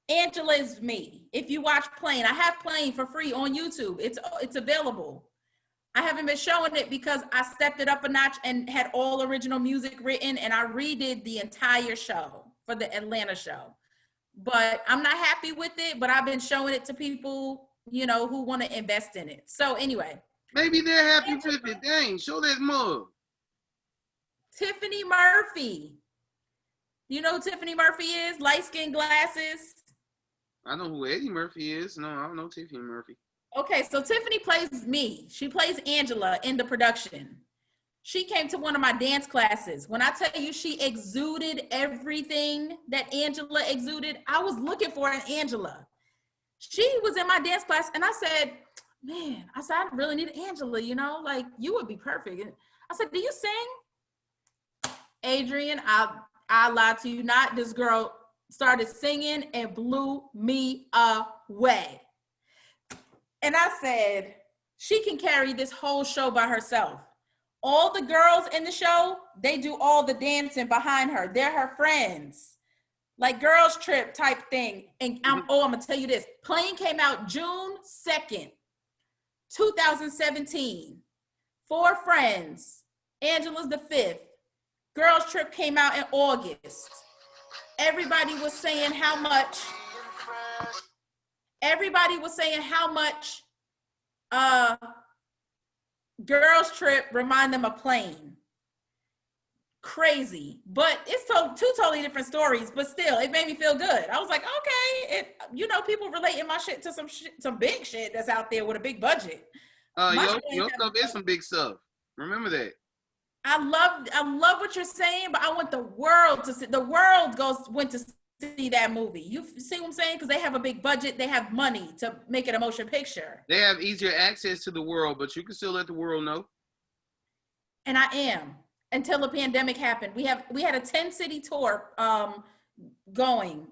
Angela is me. If you watch Plain, I have Plain for free on YouTube. It's available. I haven't been showing it because I stepped it up a notch and had all original music written, and I redid the entire show for the Atlanta show. But I'm not happy with it, but I've been showing it to people, you know, who want to invest in it. So anyway. Maybe they're happy with it. Dang, show that mug. Tiffany Murphy. You know who Tiffany Murphy is? Light skin glasses. I know who Eddie Murphy is. No, I don't know Tiffany Murphy. Okay, so Tiffany plays me. She plays Angela in the production. She came to one of my dance classes. When I tell you she exuded everything that Angela exuded, I was looking for an Angela. She was in my dance class, and I said, man, I really need Angela, you know? Like, you would be perfect. And I said, do you sing? Adrian, I lied to you not. This girl started singing and blew me away. And I said, she can carry this whole show by herself. All the girls in the show, they do all the dancing behind her. They're her friends. Like girls trip type thing. And I'm gonna tell you this. Plane came out June 2nd, 2017. 4 Friends. Angela's the 5th. Girls Trip came out in August. Everybody was saying how much Girls Trip remind them of Plane. Crazy. But it's two totally different stories, but still, it made me feel good. I was like, okay, people relating my shit to some big shit that's out there with a big budget. Your stuff is some big stuff. Remember that. I love what you're saying, but I want the world to see. The world went to see that movie. You see what I'm saying? Because they have a big budget, they have money to make it a motion picture. They have easier access to the world, but you can still let the world know. And I am until the pandemic happened. We had a 10-city tour going.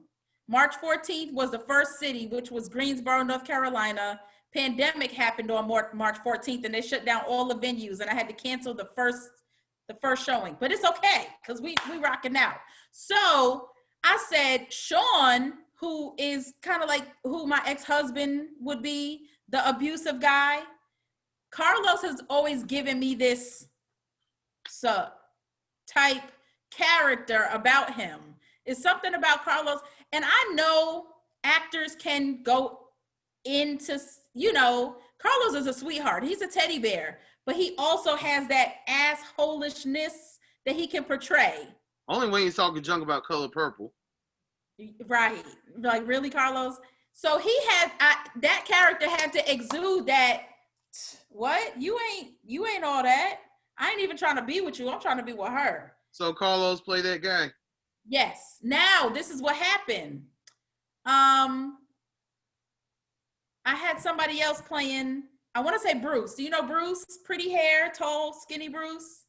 March 14th was the first city, which was Greensboro, North Carolina. Pandemic happened on March 14th, and they shut down all the venues, and I had to cancel the first showing. But it's okay, because we rocking out. So I said, Sean, who is kind of like who my ex-husband would be, the abusive guy, Carlos has always given me this type character about him. It's something about Carlos. And I know actors can go into, Carlos is a sweetheart. He's a teddy bear, but he also has that assholishness that he can portray. Only when he's talking junk about Color Purple. Right. Like, really, Carlos? So that character had to exude that, what? You ain't all that. I ain't even trying to be with you. I'm trying to be with her. So Carlos play that guy? Yes. Now, this is what happened. I had somebody else playing, I want to say Bruce. Do you know Bruce? Pretty hair, tall, skinny Bruce.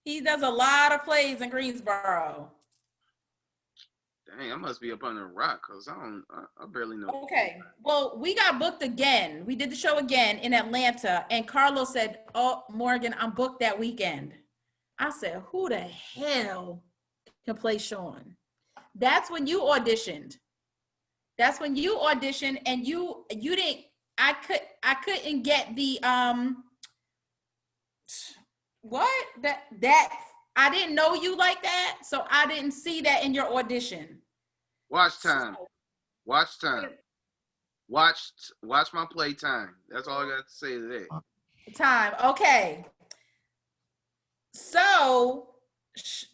He does a lot of plays in Greensboro. Dang, I must be up under a rock because I barely know. Okay. Well, we got booked again. We did the show again in Atlanta, and Carlos said, oh, Morgan, I'm booked that weekend. I said, who the hell can play Sean? That's when you auditioned. And you didn't, I couldn't get the, what? That, I didn't know you like that, so I didn't see that in your audition. Watch time. Watch my play time. That's all I got to say to that. Time. Okay. So,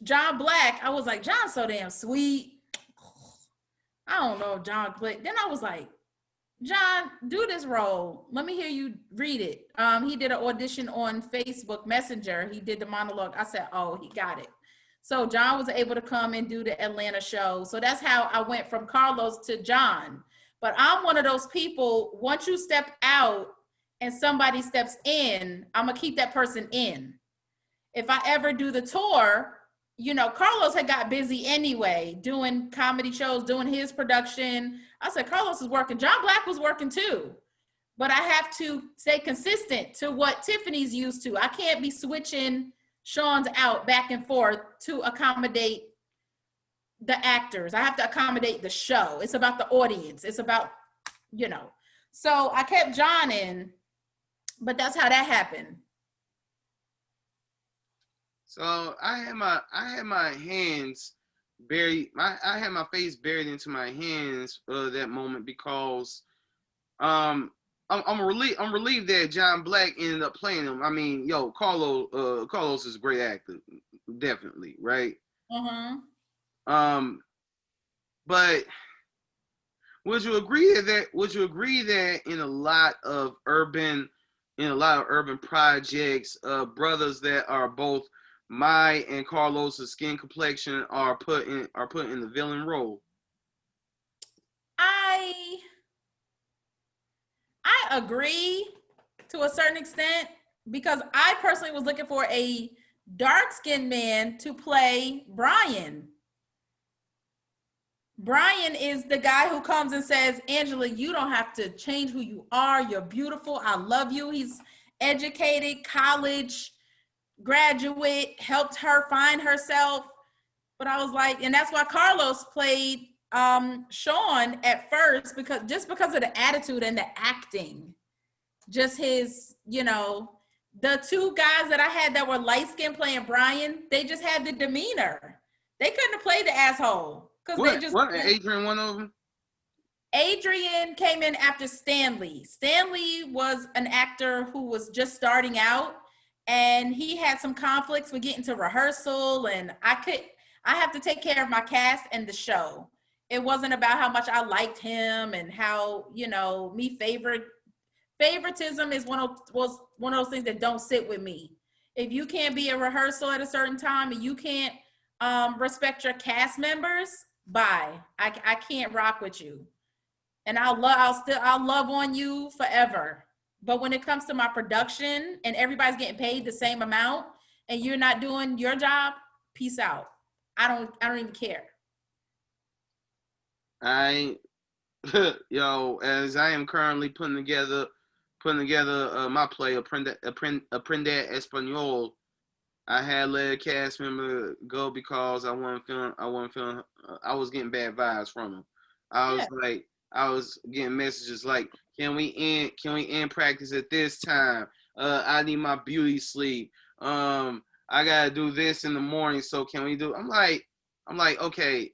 John Black, I was like, John's so damn sweet. I don't know if John played. Then I was like, John, do this role. Let me hear you read it. He did an audition on Facebook Messenger. He did the monologue. I said, oh, he got it. So John was able to come and do the Atlanta show. So that's how I went from Carlos to John. But I'm one of those people, once you step out and somebody steps in, I'm gonna keep that person in. If I ever do the tour, Carlos had got busy anyway, doing comedy shows, doing his production. I said, Carlos is working. John Black was working too. But I have to stay consistent to what Tiffany's used to. I can't be switching Sean's out back and forth to accommodate the actors. I have to accommodate the show. It's about the audience. It's about, So I kept John in. But that's how that happened. So I had my hands buried. I had my face buried into my hands that moment because I'm relieved that John Black ended up playing him. I mean, yo, Carlos is a great actor, definitely, right? But would you agree that in a lot of urban projects, brothers that are both my and Carlos's skin complexion are put in the villain role? I agree to a certain extent because I personally was looking for a dark-skinned man to play Brian. Brian is the guy who comes and says, Angela, you don't have to change who you are. You're beautiful. I love you. He's educated, college graduate, helped her find herself. But I was like, and that's why Carlos played Sean at first, because of the attitude and the acting, just his, the two guys that I had that were light skinned playing Brian, they just had the demeanor. They couldn't have played the asshole because they just. What? Adrian, one of them. Adrian came in after Stanley. Stanley was an actor who was just starting out, and he had some conflicts with getting to rehearsal, and I have to take care of my cast and the show. It wasn't about how much I liked him and how, favoritism is one of those things that don't sit with me. If you can't be at rehearsal at a certain time and you can't respect your cast members, bye. I can't rock with you. And I'll love on you forever. But when it comes to my production and everybody's getting paid the same amount and you're not doing your job, peace out. I don't even care. As I am currently putting together my play, Aprender Español, I had let a cast member go because I was getting bad vibes from him. I was getting messages like, can we end practice at this time? I need my beauty sleep. I gotta do this in the morning, so can we do? I'm like, okay,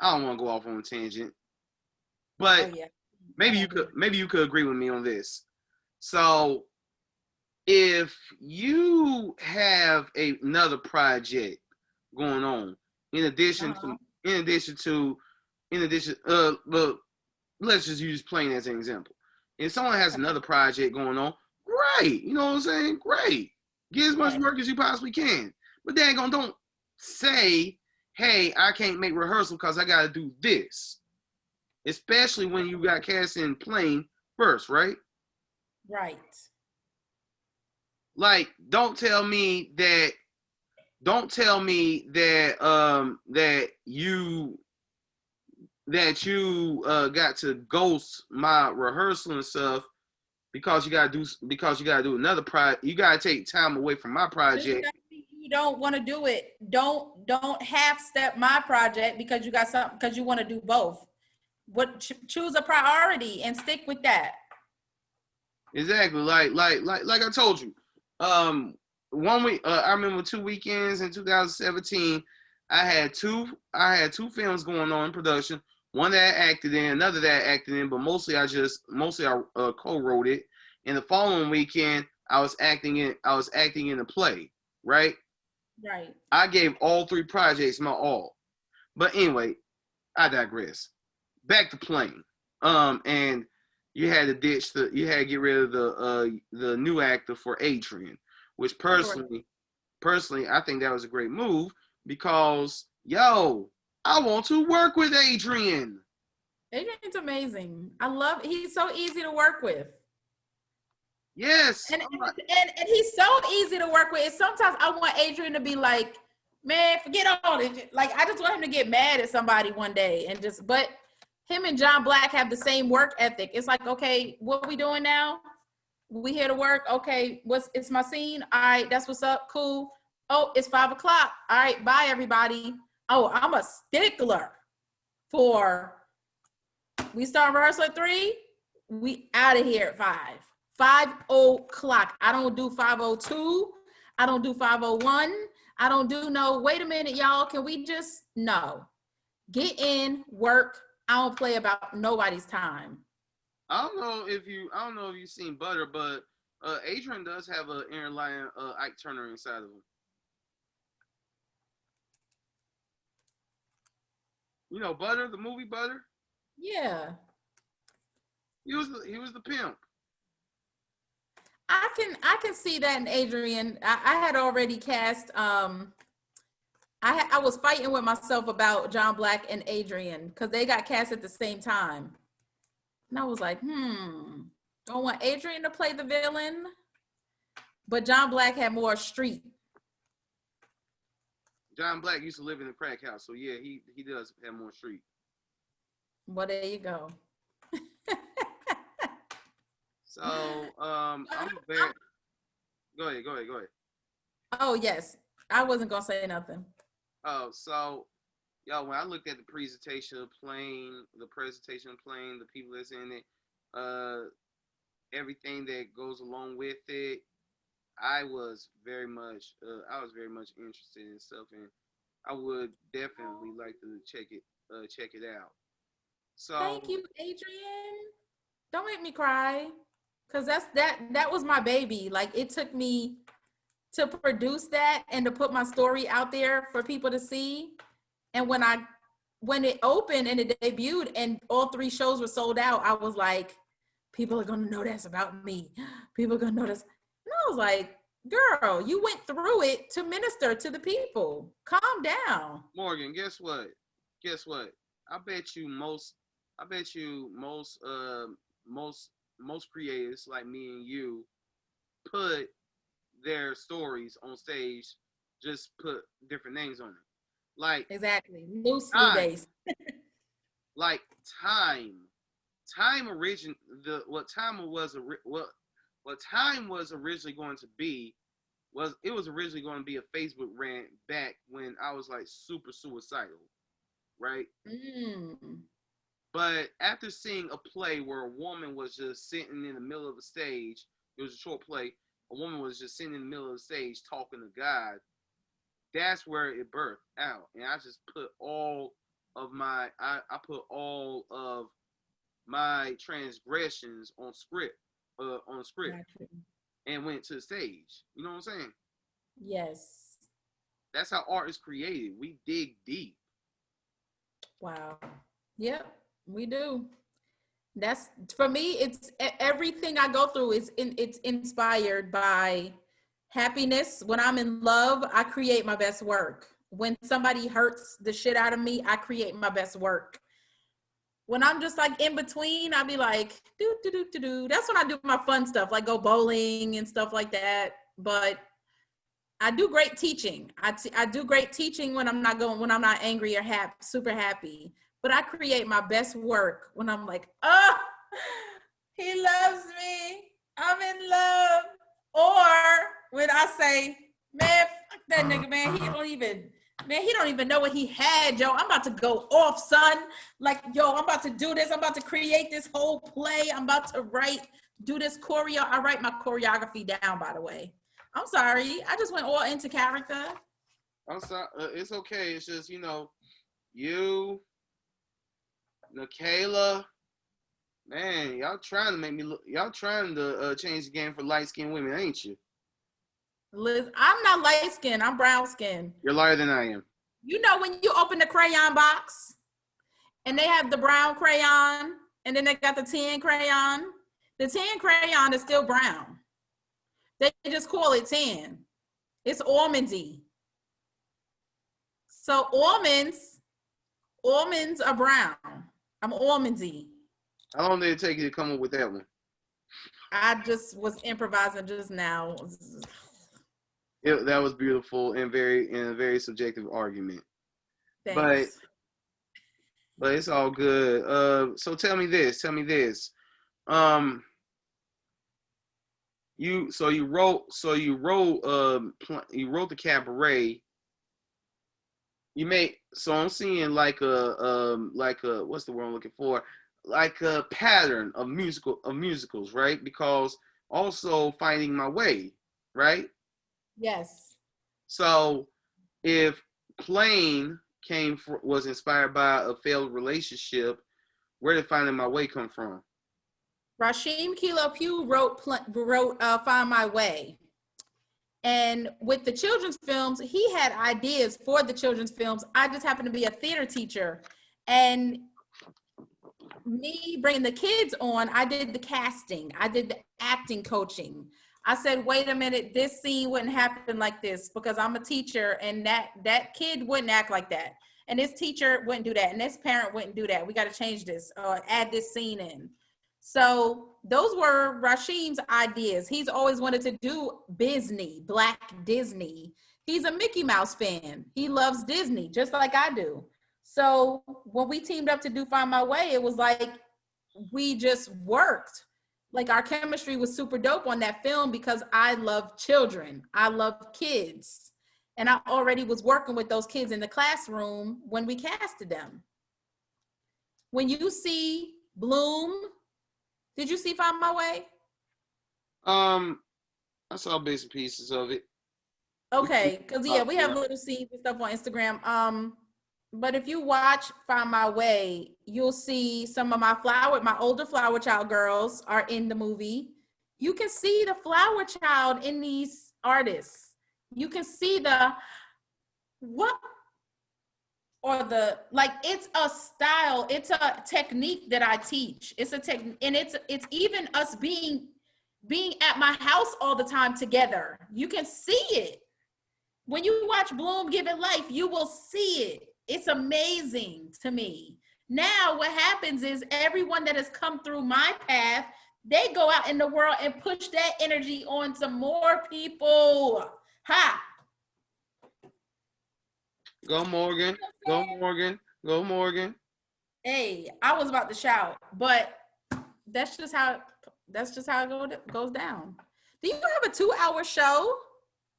I don't want to go off on a tangent, but maybe you could agree with me on this. So, if you have another project going on, let's just use playing as an example. If someone has another project going on, great, you know what I'm saying? Great, get as much work as you possibly can. But don't say, hey, I can't make rehearsal because I got to do this. Especially when you got cast in playing first, right? Right. Like, don't tell me that you got to ghost my rehearsal and stuff because you gotta do another project. You gotta take time away from my project. You don't want to do it. Don't half step my project because you got something, because you want to do both. Choose a priority and stick with that. Exactly. Like I told you. 1 week, I remember 2 weekends in 2017. I had two films going on in production. One that I acted in, another that I acted in, but mostly I co-wrote it. And the following weekend, I was acting in a play, right? Right. I gave all 3 projects my all. But anyway, I digress. Back to playing. And you had to get rid of the new actor for Adrian, which personally, I think that was a great move because, I want to work with Adrian. Adrian's amazing. He's so easy to work with. Yes. And he's so easy to work with. Sometimes I want Adrian to be like, man, forget all this. Like, I just want him to get mad at somebody one day but him and John Black have the same work ethic. It's like, okay, what are we doing now? We here to work. Okay, it's my scene. All right, that's what's up. Cool. Oh, it's 5 o'clock. All right, bye everybody. Oh, I'm a stickler for, we start rehearsal at 3. We out of here at 5. 5:00. I don't do 5:02. I don't do 5:01. I don't do no, wait a minute, y'all. Can we just, no. Get in, work. I don't play about nobody's time. I don't know if you've seen Butter, but Adrian does have an inner lion Ike Turner inside of him. You know Butter, the movie Butter? Yeah. He was the pimp. I can see that in Adrian. I had already cast I was fighting with myself about John Black and Adrian because they got cast at the same time. And I was like, don't want Adrian to play the villain, but John Black had more street. John Black used to live in a crack house, so yeah, he does have more street. Well, there you go. So I'm very. Go ahead. Oh yes, I wasn't gonna say nothing. Oh, so yo, when I looked at the presentation of Plane, the people that's in it, everything that goes along with it, I was very much interested in stuff, and I would definitely like to check it out. So Thank you, Adrian. Don't make me cry, cause that was my baby. Like, it took me to produce that and to put my story out there for people to see. And when it opened and it debuted and all 3 shows were sold out, I was like, people are gonna know that's about me. People are gonna know this. And I was like, girl, you went through it to minister to the people. Calm down. Morgan, guess what? I bet you most creatives like me and you put their stories on stage, just put different names on it. Like, exactly, loosely based. Like time what time was originally going to be was originally going to be a Facebook rant back when I was like super suicidal, right? But after seeing a play where a woman was just sitting in the middle of the stage, it was a short play, a woman was just sitting in the middle of the stage talking to God, that's where it birthed out. And I just put all of my transgressions on script, and went to the stage. You know what I'm saying? Yes. That's how art is created. We dig deep. Wow. Yep, we do. That's, for me, it's everything I go through it's inspired by happiness. When I'm in love, I create my best work. When somebody hurts the shit out of me, I create my best work. When I'm just like in between, I'll be like, do. That's when I do my fun stuff, like go bowling and stuff like that. But I do great teaching. I do great teaching when I'm not angry or super happy. But I create my best work when I'm like, oh, he loves me. I'm in love. Or when I say, man, fuck that nigga, man. He don't even know what he had, yo. I'm about to go off, son. Like, yo, I'm about to do this. I'm about to create this whole play. I'm about to do this choreo. I write my choreography down, by the way. I'm sorry. I just went all into character. I'm sorry. It's okay. It's just, you, Nikayla, man, y'all trying to change the game for light-skinned women, ain't you? Liz, I'm not light-skinned. I'm brown-skinned. You're lighter than I am. You know when you open the crayon box and they have the brown crayon and then they got the tan crayon? The tan crayon is still brown. They just call it tan. It's almondy. So almonds are brown. I'm almondy. How long did it take you to come up with that one? I just was improvising just now. That was beautiful and a very subjective argument. Thanks. But it's all good. So tell me this. You wrote the cabaret. I'm seeing like a what's the word I'm looking for? Like a pattern of musicals, right? Because also Finding My Way, right? Yes. So if Plane was inspired by a failed relationship, where did Finding My Way come from? Rasheem Kilo Pugh wrote Find My Way. And with the children's films, he had ideas for the children's films. I just happened to be a theater teacher. And me bringing the kids on, I did the casting. I did the acting coaching. I said, wait a minute, this scene wouldn't happen like this because I'm a teacher and that kid wouldn't act like that. And this teacher wouldn't do that. And this parent wouldn't do that. We got to change this or add this scene in. So those were Rasheem's ideas. He's always wanted to do Disney, Black Disney. He's a Mickey Mouse fan. He loves Disney, just like I do. So when we teamed up to do Find My Way, it was like we just worked. Like our chemistry was super dope on that film because I love children. I love kids. And I already was working with those kids in the classroom when we casted them. When you see Bloom, did you see Find My Way? I saw bits and pieces of it. Okay, because yeah, we have little scenes and stuff on Instagram. But if you watch Find My Way, you'll see some of my older Flowerchild girls are in the movie. You can see the Flowerchild in these artists. You can see it's a style, it's a technique that I teach. It's a technique, and it's even us being at my house all the time together. You can see it. When you watch Bloom Give It Life, you will see it. It's amazing to me. Now what happens is everyone that has come through my path, they go out in the world and push that energy on to more people. Ha! Go Morgan. Go Morgan. Go Morgan. Hey, I was about to shout, but that's just how it goes down. Do you have a 2-hour show?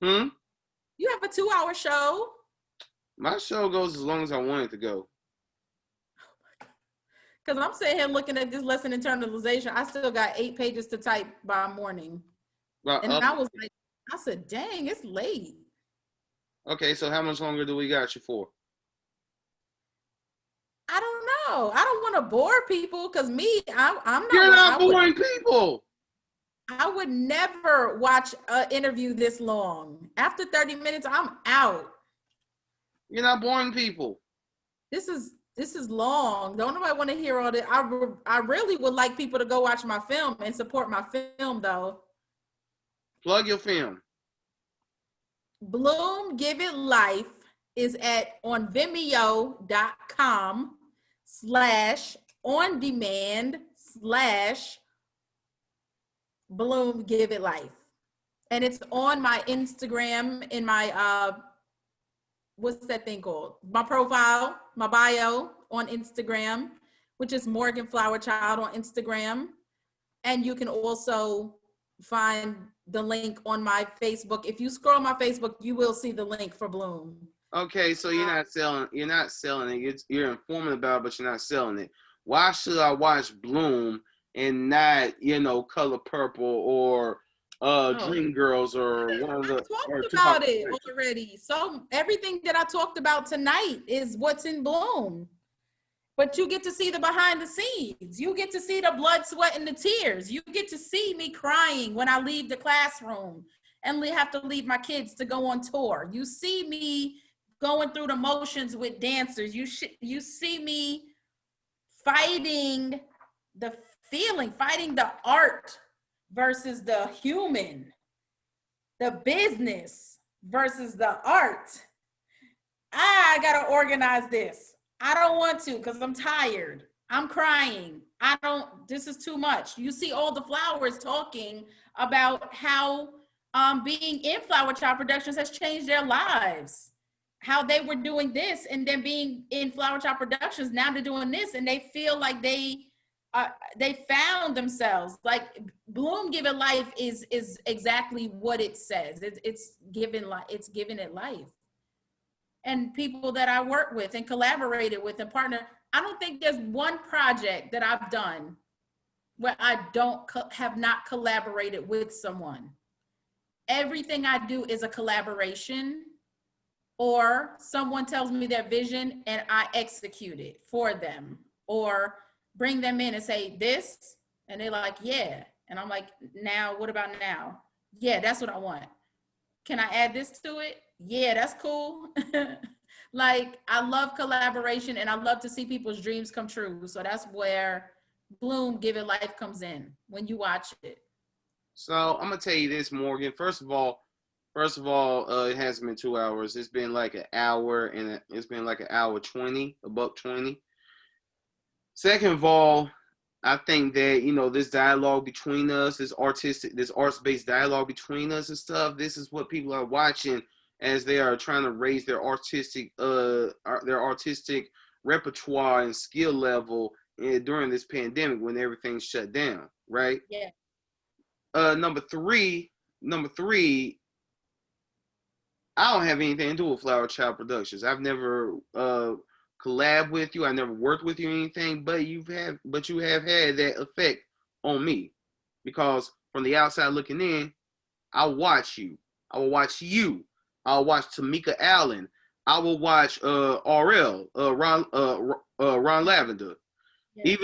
You have a 2-hour show? My show goes as long as I want it to go. Because I'm sitting here looking at this lesson internalization. I still got 8 pages to type by morning. And I was like, I said, dang, it's late. Okay, so how much longer do we got you for? I don't know. I don't want to bore people because I'm not. You're not boring people. I would never watch an interview this long. After 30 minutes, I'm out. You're not boring people. This is long. Don't nobody want to hear all that. I really would like people to go watch my film and support my film, though. Plug your film. Bloom Give It Life is on Vimeo.com/on-demand/Bloom Give It Life. And it's on my Instagram in my what's that thing called? My profile, my bio on Instagram, which is Morgan Flowerchild on Instagram. And you can also find the link on my Facebook. If you scroll my Facebook, you will see the link for Bloom. Okay, so you're not selling it. You're informing about it, but you're not selling it. Why should I watch Bloom and not, Color Purple or Dream Girls or one of the? I talked about it already. So everything that I talked about tonight is what's in Bloom. But you get to see the behind the scenes. You get to see the blood, sweat, and the tears. You get to see me crying when I leave the classroom and have to leave my kids to go on tour. You see me going through the motions with dancers. You see me fighting the feeling, fighting the art versus the human, the business versus the art. I gotta organize this. I don't want to because I'm tired. I'm crying. This is too much. You see all the flowers talking about how being in Flowerchild Productions has changed their lives. How they were doing this and then being in Flowerchild Productions, now they're doing this and they feel like they found themselves. Like Bloom Give It Life is exactly what it says. It's giving it life. And people that I work with and collaborated with and partner, I don't think there's one project that I've done where I have not collaborated with someone. Everything I do is a collaboration, or someone tells me their vision and I execute it for them, or bring them in and say this, and they're like, yeah. And I'm like, now, what about now? Yeah, that's what I want. Can I add this to it? Yeah, that's cool. Like, I love collaboration and I love to see people's dreams come true. So that's where Bloom Give It Life comes in when you watch it. So I'm gonna tell you this, Morgan. First of all, it hasn't been 2 hours. It's been like an hour, and it's been like an hour 20, $1:20. Second of all, I think that, you know, this dialogue between us, this arts-based dialogue between us and stuff, this is what people are watching as they are trying to raise their artistic repertoire and skill level during this pandemic when everything's shut down, right? Yeah. Number three, I don't have anything to do with Flowerchild Productions. I've never collabed with you. I never worked with you or anything, but you have had that effect on me, because from the outside looking in, I watch you. I will watch you. I'll watch Tamika Allen. I will watch RL, Ron Lavender. Yes.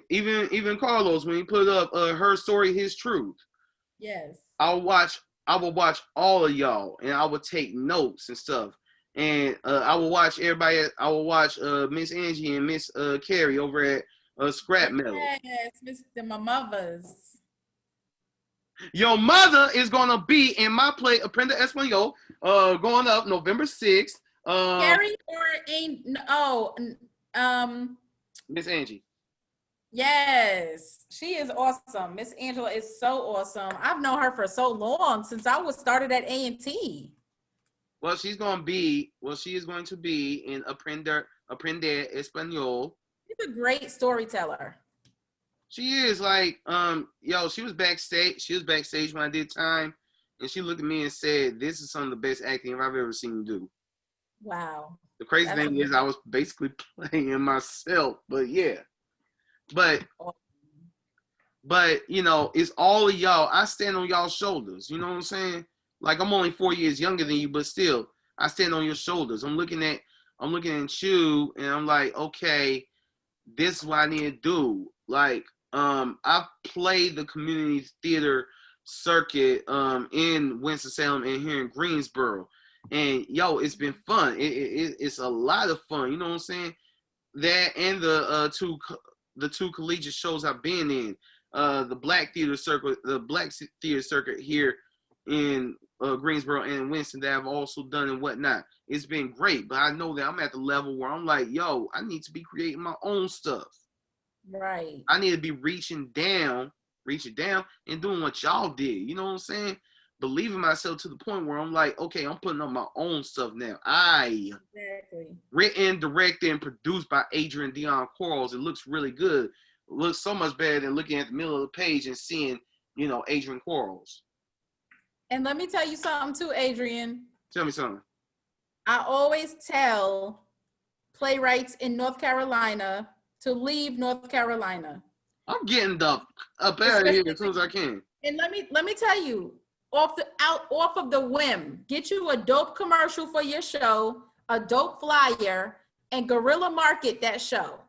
Even Carlos, when he put up Her Story, His Truth. Yes. I will watch all of y'all, and I will take notes and stuff. And I will watch everybody. I will watch Miss Angie and Miss Carrie over at Scrap Metal. Yes, my mother's. Your mother is gonna be in my play Aprenda Espanol, going up November 6th. Carrie Miss Angie. Yes, she is awesome. Miss Angela is so awesome. I've known her for so long, since I was started at A&T. Well, she is going to be in Aprenda Espanol. She's a great storyteller. She is, like, she was backstage. She was backstage when I did time, and she looked at me and said, "This is some of the best acting I've ever seen you do." Wow. The crazy thing is, I was basically playing myself, but yeah. But you know, it's all of y'all. I stand on y'all's shoulders. You know what I'm saying? Like, I'm only 4 years younger than you, but still, I stand on your shoulders. I'm looking at you, and I'm like, okay, this is what I need to do. Like, I've played the community theater circuit in Winston-Salem and here in Greensboro, and yo, it's been fun. It's a lot of fun. You know what I'm saying? That and the two collegiate shows I've been in, the Black Theater Circuit here in Greensboro and Winston that I've also done and whatnot. It's been great, but I know that I'm at the level where I'm like, yo, I need to be creating my own stuff. Right. I need to be reaching down and doing what y'all did. You know what I'm saying? Believing myself to the point where I'm like, okay, I'm putting up my own stuff now. Exactly. Written, directed, and produced by Adrian Dion Quarles. It looks really good. It looks so much better than looking at the middle of the page and seeing, you know, Adrian Quarles. And let me tell you something too, Adrian. Tell me something. I always tell playwrights in North Carolina to leave North Carolina. I'm getting up out of here as soon as I can. And let me tell you, off of the whim, get you a dope commercial for your show, a dope flyer, and guerrilla market that show.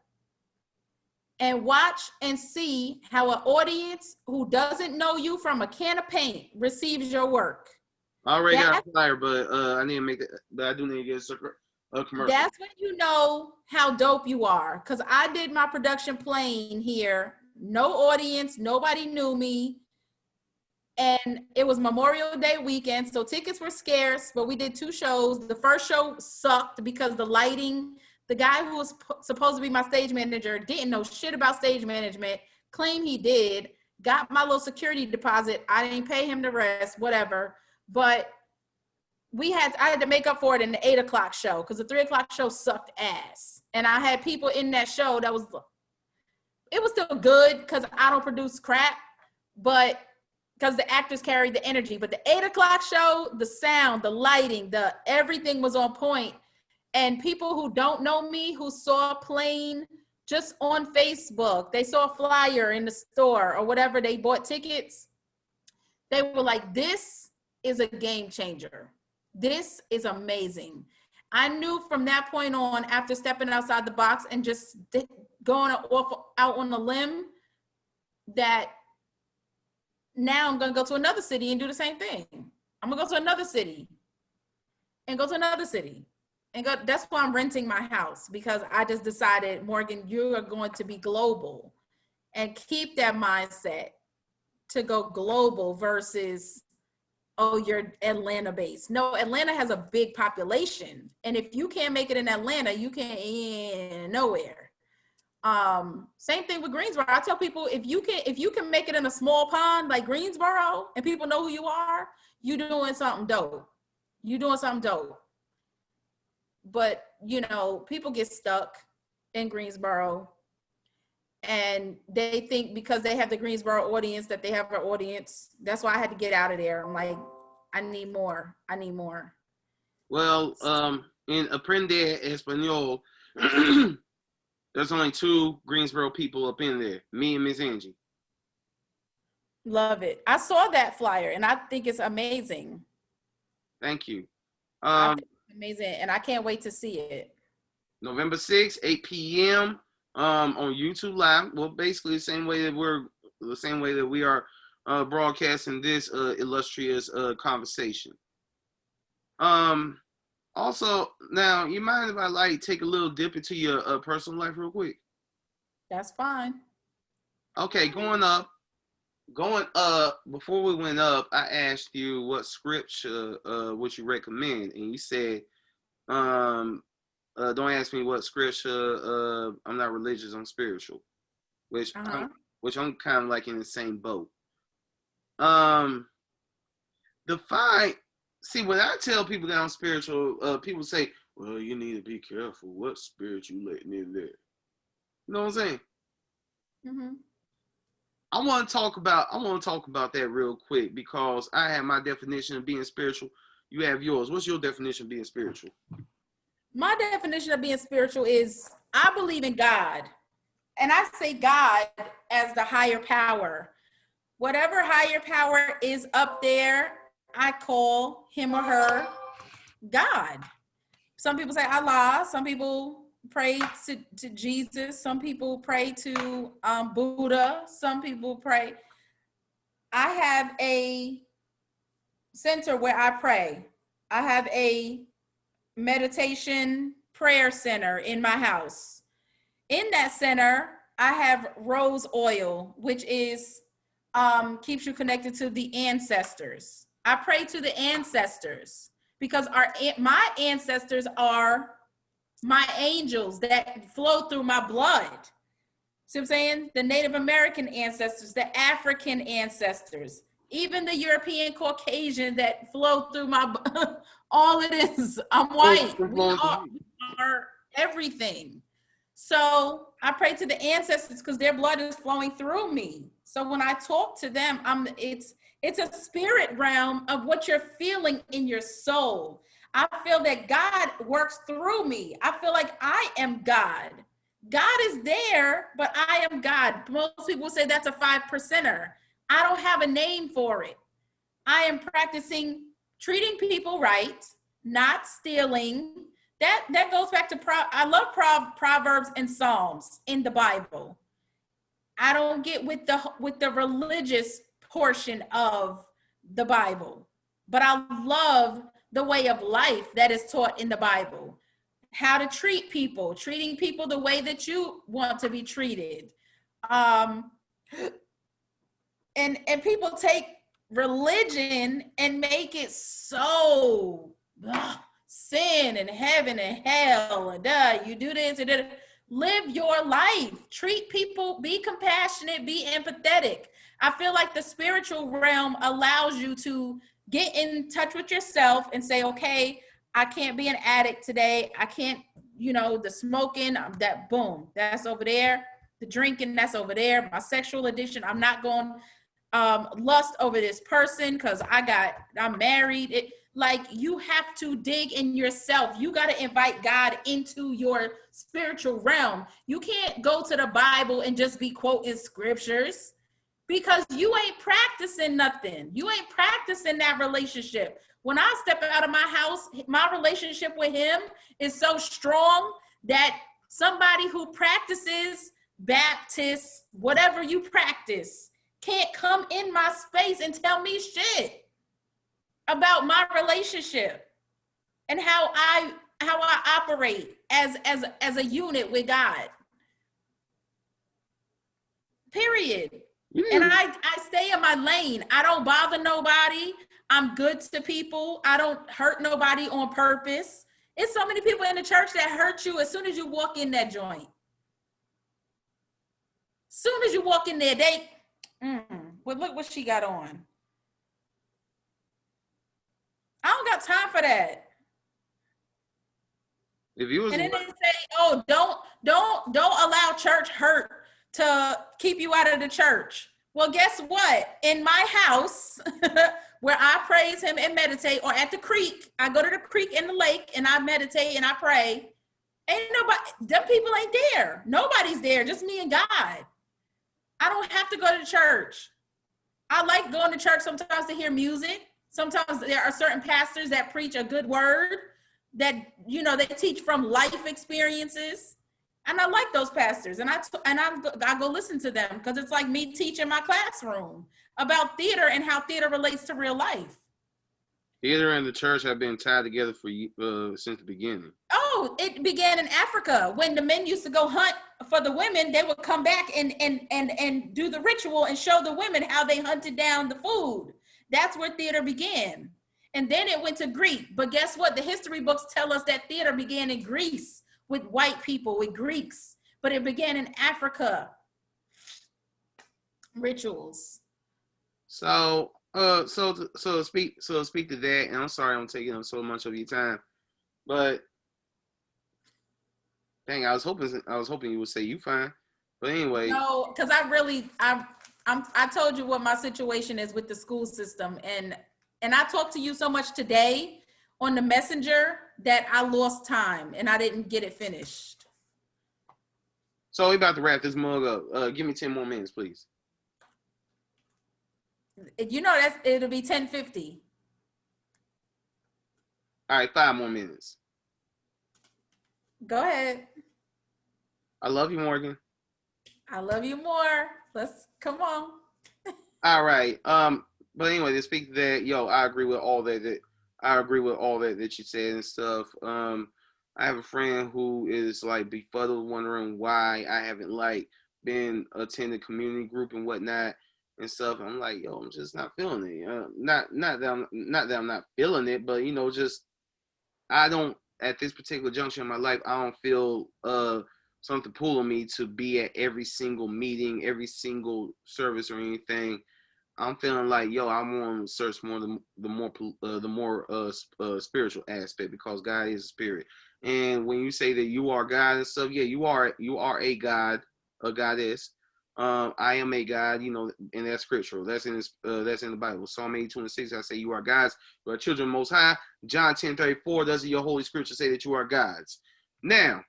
And watch and see how an audience who doesn't know you from a can of paint receives your work. I already got a flyer, but I need to make it. But I do need to get a commercial. That's when you know how dope you are. Because I did my production playing here. No audience. Nobody knew me. And it was Memorial Day weekend, so tickets were scarce, but we did 2 shows. The first show sucked because the lighting, the guy who was supposed to be my stage manager didn't know shit about stage management, claimed he did, got my little security deposit. I didn't pay him the rest, whatever. But I had to make up for it in the 8 o'clock show because the 3 o'clock show sucked ass. And I had people in that show it was still good because I don't produce crap, but because the actors carried the energy. But the 8 o'clock show, the sound, the lighting, everything was on point. And people who don't know me, who saw playing just on Facebook, they saw a flyer in the store or whatever, they bought tickets. They were like, this is a game changer. This is amazing. I knew from that point on, after stepping outside the box and just going out on a limb, that now I'm going to go to another city and do the same thing. I'm going to go to another city and go to another city and go. That's why I'm renting my house, because I just decided, Morgan, you are going to be global and keep that mindset to go global versus, oh, you're Atlanta based. No, Atlanta has a big population. And if you can't make it in Atlanta, you can't nowhere. Same thing with Greensboro. I tell people, if you can make it in a small pond like Greensboro and people know who you are, you doing something dope. You doing something dope. But, you know, people get stuck in Greensboro and they think because they have the Greensboro audience that they have an audience. That's why I had to get out of there. I'm like, I need more. I need more. Well, in Aprende Español, there's only 2 Greensboro people up in there, me and Miss Angie. Love it. I saw that flyer and I think it's amazing. Thank you. I think it's amazing, and I can't wait to see it. November 6th, 8 p.m. On YouTube Live. Well, basically the same way that we are broadcasting this illustrious conversation. Also, now, you mind if I take a little dip into your personal life real quick? That's fine. Okay, going up, before we went up, I asked you what scripture would you recommend, and you said, don't ask me what scripture, I'm not religious, I'm spiritual, which I'm kind of like in the same boat. See, when I tell people that I'm spiritual, people say, well, you need to be careful what spirit you letting in there. You know what I'm saying? Mm-hmm. I want to talk about that real quick, because I have my definition of being spiritual. You have yours. What's your definition of being spiritual? My definition of being spiritual is I believe in God. And I say God as the higher power. Whatever higher power is up there, I call him or her God. Some people say Allah. Some people pray to Jesus. Some people pray to Buddha. Some people pray. I have a center where I pray. I have a meditation prayer center in my house. In that center, I have rose oil, which is keeps you connected to the ancestors. I pray to the ancestors because my ancestors are my angels that flow through my blood. See what I'm saying? The Native American ancestors, the African ancestors, even the European Caucasian that flow through my, all it is, I'm white. We are everything. So I pray to the ancestors because their blood is flowing through me. So when I talk to them, it's a spirit realm of what you're feeling in your soul. I feel that God works through me. I feel like I am God. God is there, but I am God. Most people say that's a 5%er. I don't have a name for it. I am practicing treating people right, not stealing. That goes back to I love Proverbs and Psalms in the Bible. I don't get with the religious portion of the Bible, but I love the way of life that is taught in the Bible. How to treat people, treating people the way that you want to be treated. And people take religion and make it so sin and heaven and hell and you do this and that. Live your life. Treat people, be compassionate, be empathetic. I feel like the spiritual realm allows you to get in touch with yourself and say, okay, I can't be an addict today. I can't, the smoking, that boom, that's over there. The drinking, that's over there. My sexual addiction, I'm not going lust over this person because I'm married. Like, you have to dig in yourself. You got to invite God into your spiritual realm. You can't go to the Bible and just be quoting scriptures, because you ain't practicing nothing. You ain't practicing that relationship. When I step out of my house, my relationship with him is so strong that somebody who practices Baptist, whatever you practice, can't come in my space and tell me shit about my relationship and how I operate as a unit with God. Period. And I stay in my lane. I don't bother nobody. I'm good to people. I don't hurt nobody on purpose. It's so many people in the church that hurt you as soon as you walk in that joint. Soon as you walk in there, well, look what she got on. I don't got time for that. If you was, and then they say, "Oh, don't allow church hurt to keep you out of the church." Well, guess what? In my house, where I praise him and meditate, or at the creek, I go to the creek and the lake and I meditate and I pray. Ain't nobody, them people ain't there. Nobody's there, just me and God. I don't have to go to church. I like going to church sometimes to hear music. Sometimes there are certain pastors that preach a good word, that, you know, they teach from life experiences. And I like those pastors, and I go listen to them, because it's like me teaching my classroom about theater and how theater relates to real life. Theater and the church have been tied together for since the beginning. Oh, it began in Africa when the men used to go hunt for the women. They would come back and do the ritual and show the women how they hunted down the food. That's where theater began. And then it went to Greek. But guess what? The history books tell us that theater began in Greece with white people, with Greeks. But it began in Africa. Rituals. So to speak to that, and I'm sorry I'm taking up so much of your time, but dang, I was hoping you would say you fine. But anyway. No, because I told you what my situation is with the school system, and I talked to you so much today on the messenger that I lost time and I didn't get it finished. So we're about to wrap this mug up. Give me 10 more minutes, please. You know, it'll be 10:50. All right, 5 more minutes. Go ahead. I love you, Morgan. I love you more. Let's come on. All right. But anyway, to speak to that, I agree with all that you said and stuff. I have a friend who is like befuddled, wondering why I haven't like been attending community group and whatnot and stuff. I'm like, I'm just not feeling it. Not that I'm not feeling it, but just I don't, at this particular juncture in my life, I don't feel something pulling me to be at every single meeting, every single service or anything. I'm feeling like, I want to search more the more spiritual aspect, because God is a spirit. And when you say that you are God and stuff, you are a God, a goddess. I am a God, and that's scriptural. That's in the Bible. Psalm 82:6. I say you are gods, you are children of the Most High. John 10:34. Doesn't your Holy Scripture say that you are gods? Now,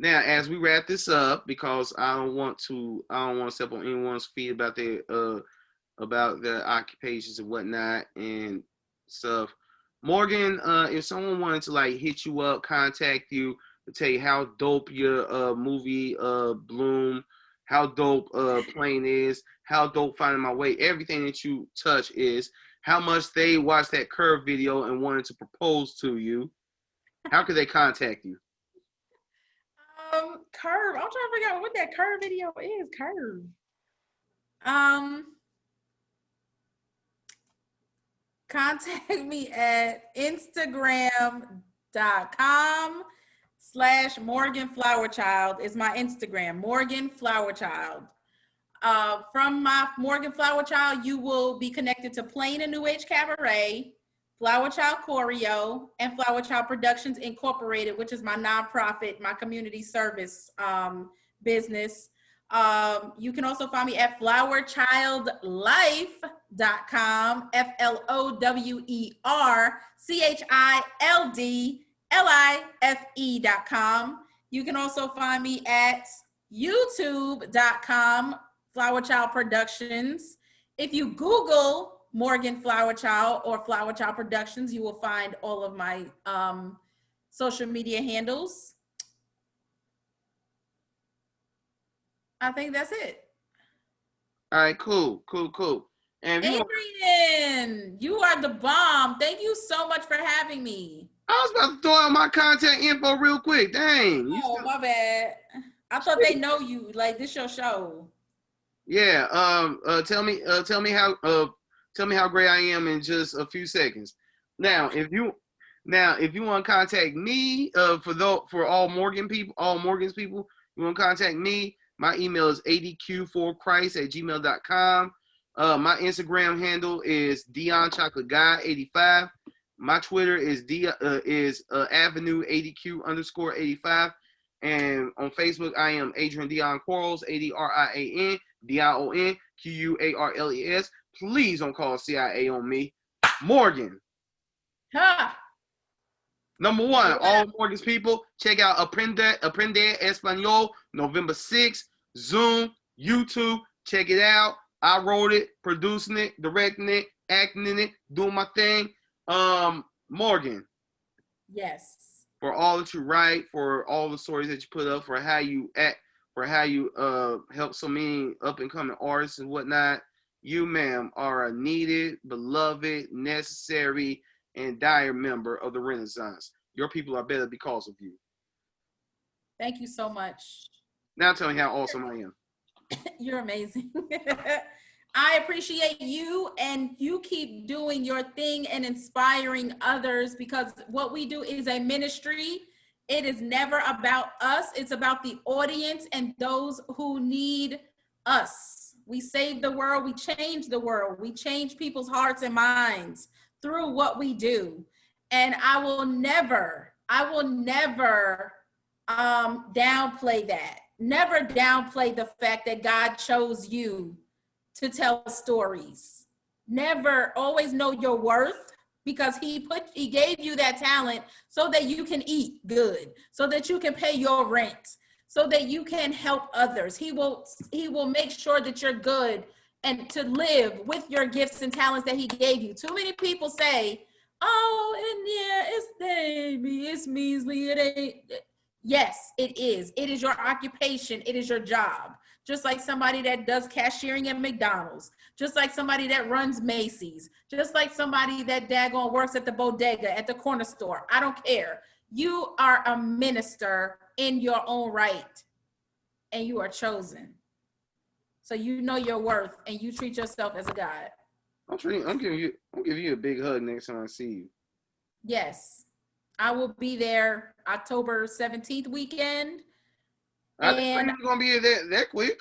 as we wrap this up, because I don't want to step on anyone's feet about their occupations and whatnot and stuff. Morgan, if someone wanted to like hit you up, contact you, to tell you how dope your movie Bloom, how dope Plane is, how dope Finding My Way, everything that you touch is, how much they watched that Curve video and wanted to propose to you, how could they contact you? Curve. I'm trying to figure out what that Curve video is. Curve. Contact me at Instagram.com/Morgan Flowerchild is my Instagram, Morgan Flowerchild. From my Morgan Flowerchild, you will be connected to Plain and New Age Cabaret, Flowerchild Choreo, and Flowerchild Productions Incorporated, which is my nonprofit, my community service business. You can also find me at flowerchildlife.com, FlowerChildlife.com. You can also find me at youtube.com, Flowerchild Productions. If you Google Morgan Flowerchild or Flowerchild Productions, you will find all of my social media handles. I think that's it. All right, cool. And Adrian, you are the bomb. Thank you so much for having me. I was about to throw out my contact info real quick. Dang. My bad. I thought they know you. Like, this your show. Yeah. Tell me how great I am in just a few seconds. Now, if you want to contact me, for all Morgan's people, you want to contact me. My email is adq4christ@gmail.com. My Instagram handle is DionChocolateGuy85. My Twitter is Avenue ADQ_85. And on Facebook, I am Adrian Dion Quarles, ADRIAN DION QUARLES. Please don't call CIA on me. Morgan. Ha! Number one, all Morgan's people, check out Aprende Español, November 6th, Zoom, YouTube. Check it out. I wrote it, producing it, directing it, acting in it, doing my thing. Morgan. Yes. For all that you write, for all the stories that you put up, for how you act, for how you help so many up and coming artists and whatnot. You, ma'am, are a needed, beloved, necessary, and dire member of the Renaissance. Your people are better because of you. Thank you so much. Now tell me how awesome I am. You're amazing. I appreciate you, and you keep doing your thing and inspiring others, because what we do is a ministry. It is never about us. It's about the audience and those who need us. We save the world. We change the world. We change people's hearts and minds through what we do. And I will never downplay that. Never downplay the fact that God chose you to tell stories. Never, always know your worth, because he gave you that talent so that you can eat good, so that you can pay your rent, so that you can help others. He will make sure that you're good and to live with your gifts and talents that he gave you. Too many people say, oh, and yeah, it's baby, it's measly, it ain't. Yes, it is. It is your occupation. It is your job. Just like somebody that does cashiering at McDonald's, just like somebody that runs Macy's, just like somebody that daggone works at the bodega, at the corner store. I don't care. You are a minister in your own right, and you are chosen. So you know your worth, and you treat yourself as a God. I'm giving you a big hug next time I see you. Yes, I will be there October 17th weekend. I think you're gonna be there that quick.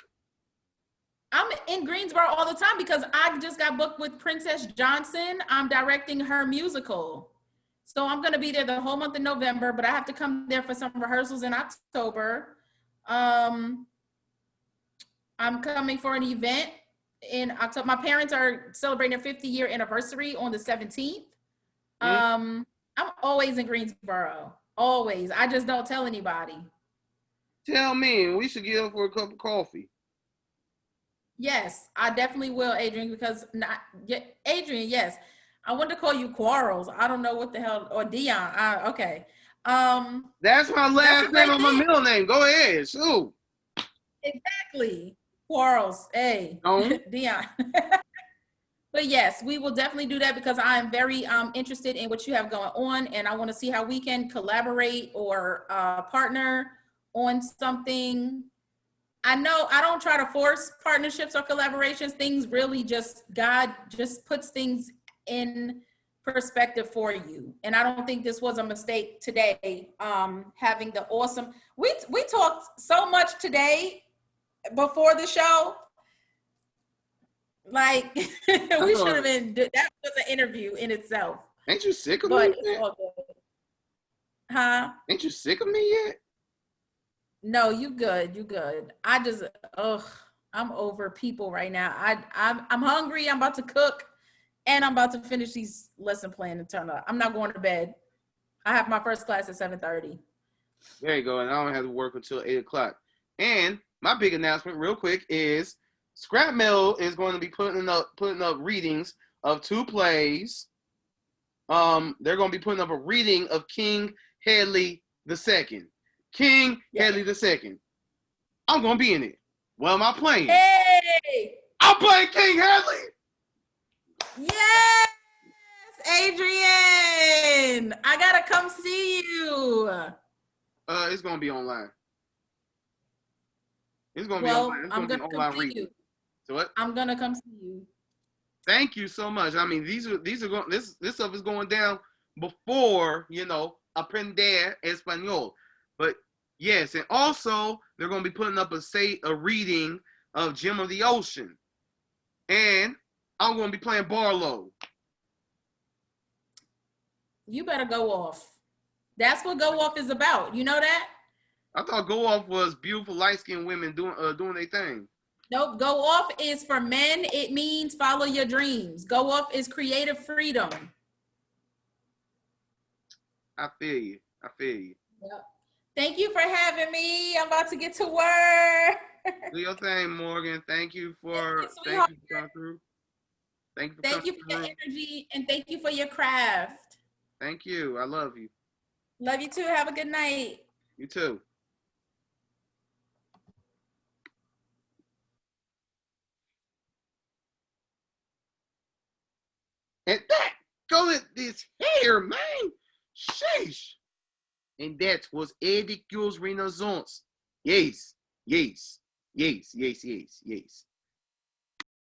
I'm in Greensboro all the time because I just got booked with Princess Johnson. I'm directing her musical. So I'm gonna be there the whole month of November, but I have to come there for some rehearsals in October. I'm coming for an event in October. My parents are celebrating their 50-year anniversary on the 17th. I'm always in Greensboro, always. I just don't tell anybody. Tell me, we should get up for a cup of coffee. Yes, I definitely will, Adrian, because Adrian, yes. I want to call you Quarles. I don't know what the hell, or Dion. Okay. That's my last name on my middle name. Go ahead, shoot. Exactly. Quarles. Hey, Dion. But yes, we will definitely do that, because I'm very interested in what you have going on, and I want to see how we can collaborate or partner on something. I know I don't try to force partnerships or collaborations. Things really God just puts things in perspective for you. And I don't think this was a mistake today, having the awesome, we talked so much today before the show. Like, we should have been, that was an interview in itself. Ain't you sick of me yet? It's all good. Huh? Ain't you sick of me yet? No, you good. You good. I just, I'm over people right now. I'm hungry. I'm about to cook, and I'm about to finish these lesson plan and turn up. I'm not going to bed. I have my first class at 7:30. There you go. And I don't have to work until 8 o'clock. And my big announcement, real quick, is Scrap Mill is going to be putting up readings of 2 plays. They're going to be putting up a reading of King Hedley II. King Hedley II. I'm going to be in it. What am I playing? Hey! I'm playing King Hedley. Yes, Adrian. I gotta come see you. It's going to be online. It's going to be Well, online. It's I'm going to gonna be come online see reading. you. So what? I'm gonna come see you. Thank you so much. I mean, these are going. This stuff is going down before, aprender español. But yes, and also they're going to be putting up a reading of Gem of the Ocean, and I'm going to be playing Barlow. You better go off. That's what go off is about. You know that? I thought Go Off was beautiful light-skinned women doing their thing. Nope. Go off is for men. It means follow your dreams. Go off is creative freedom. I feel you. Yep. Thank you for having me. I'm about to get to work. Do your thing, Morgan. Thank you for coming through. Thank you for your energy, and thank you for your craft. Thank you. I love you. Love you too. Have a good night. You too. And that go at this hair, man. Sheesh. And that was ADQ'S Renaissance. Yes.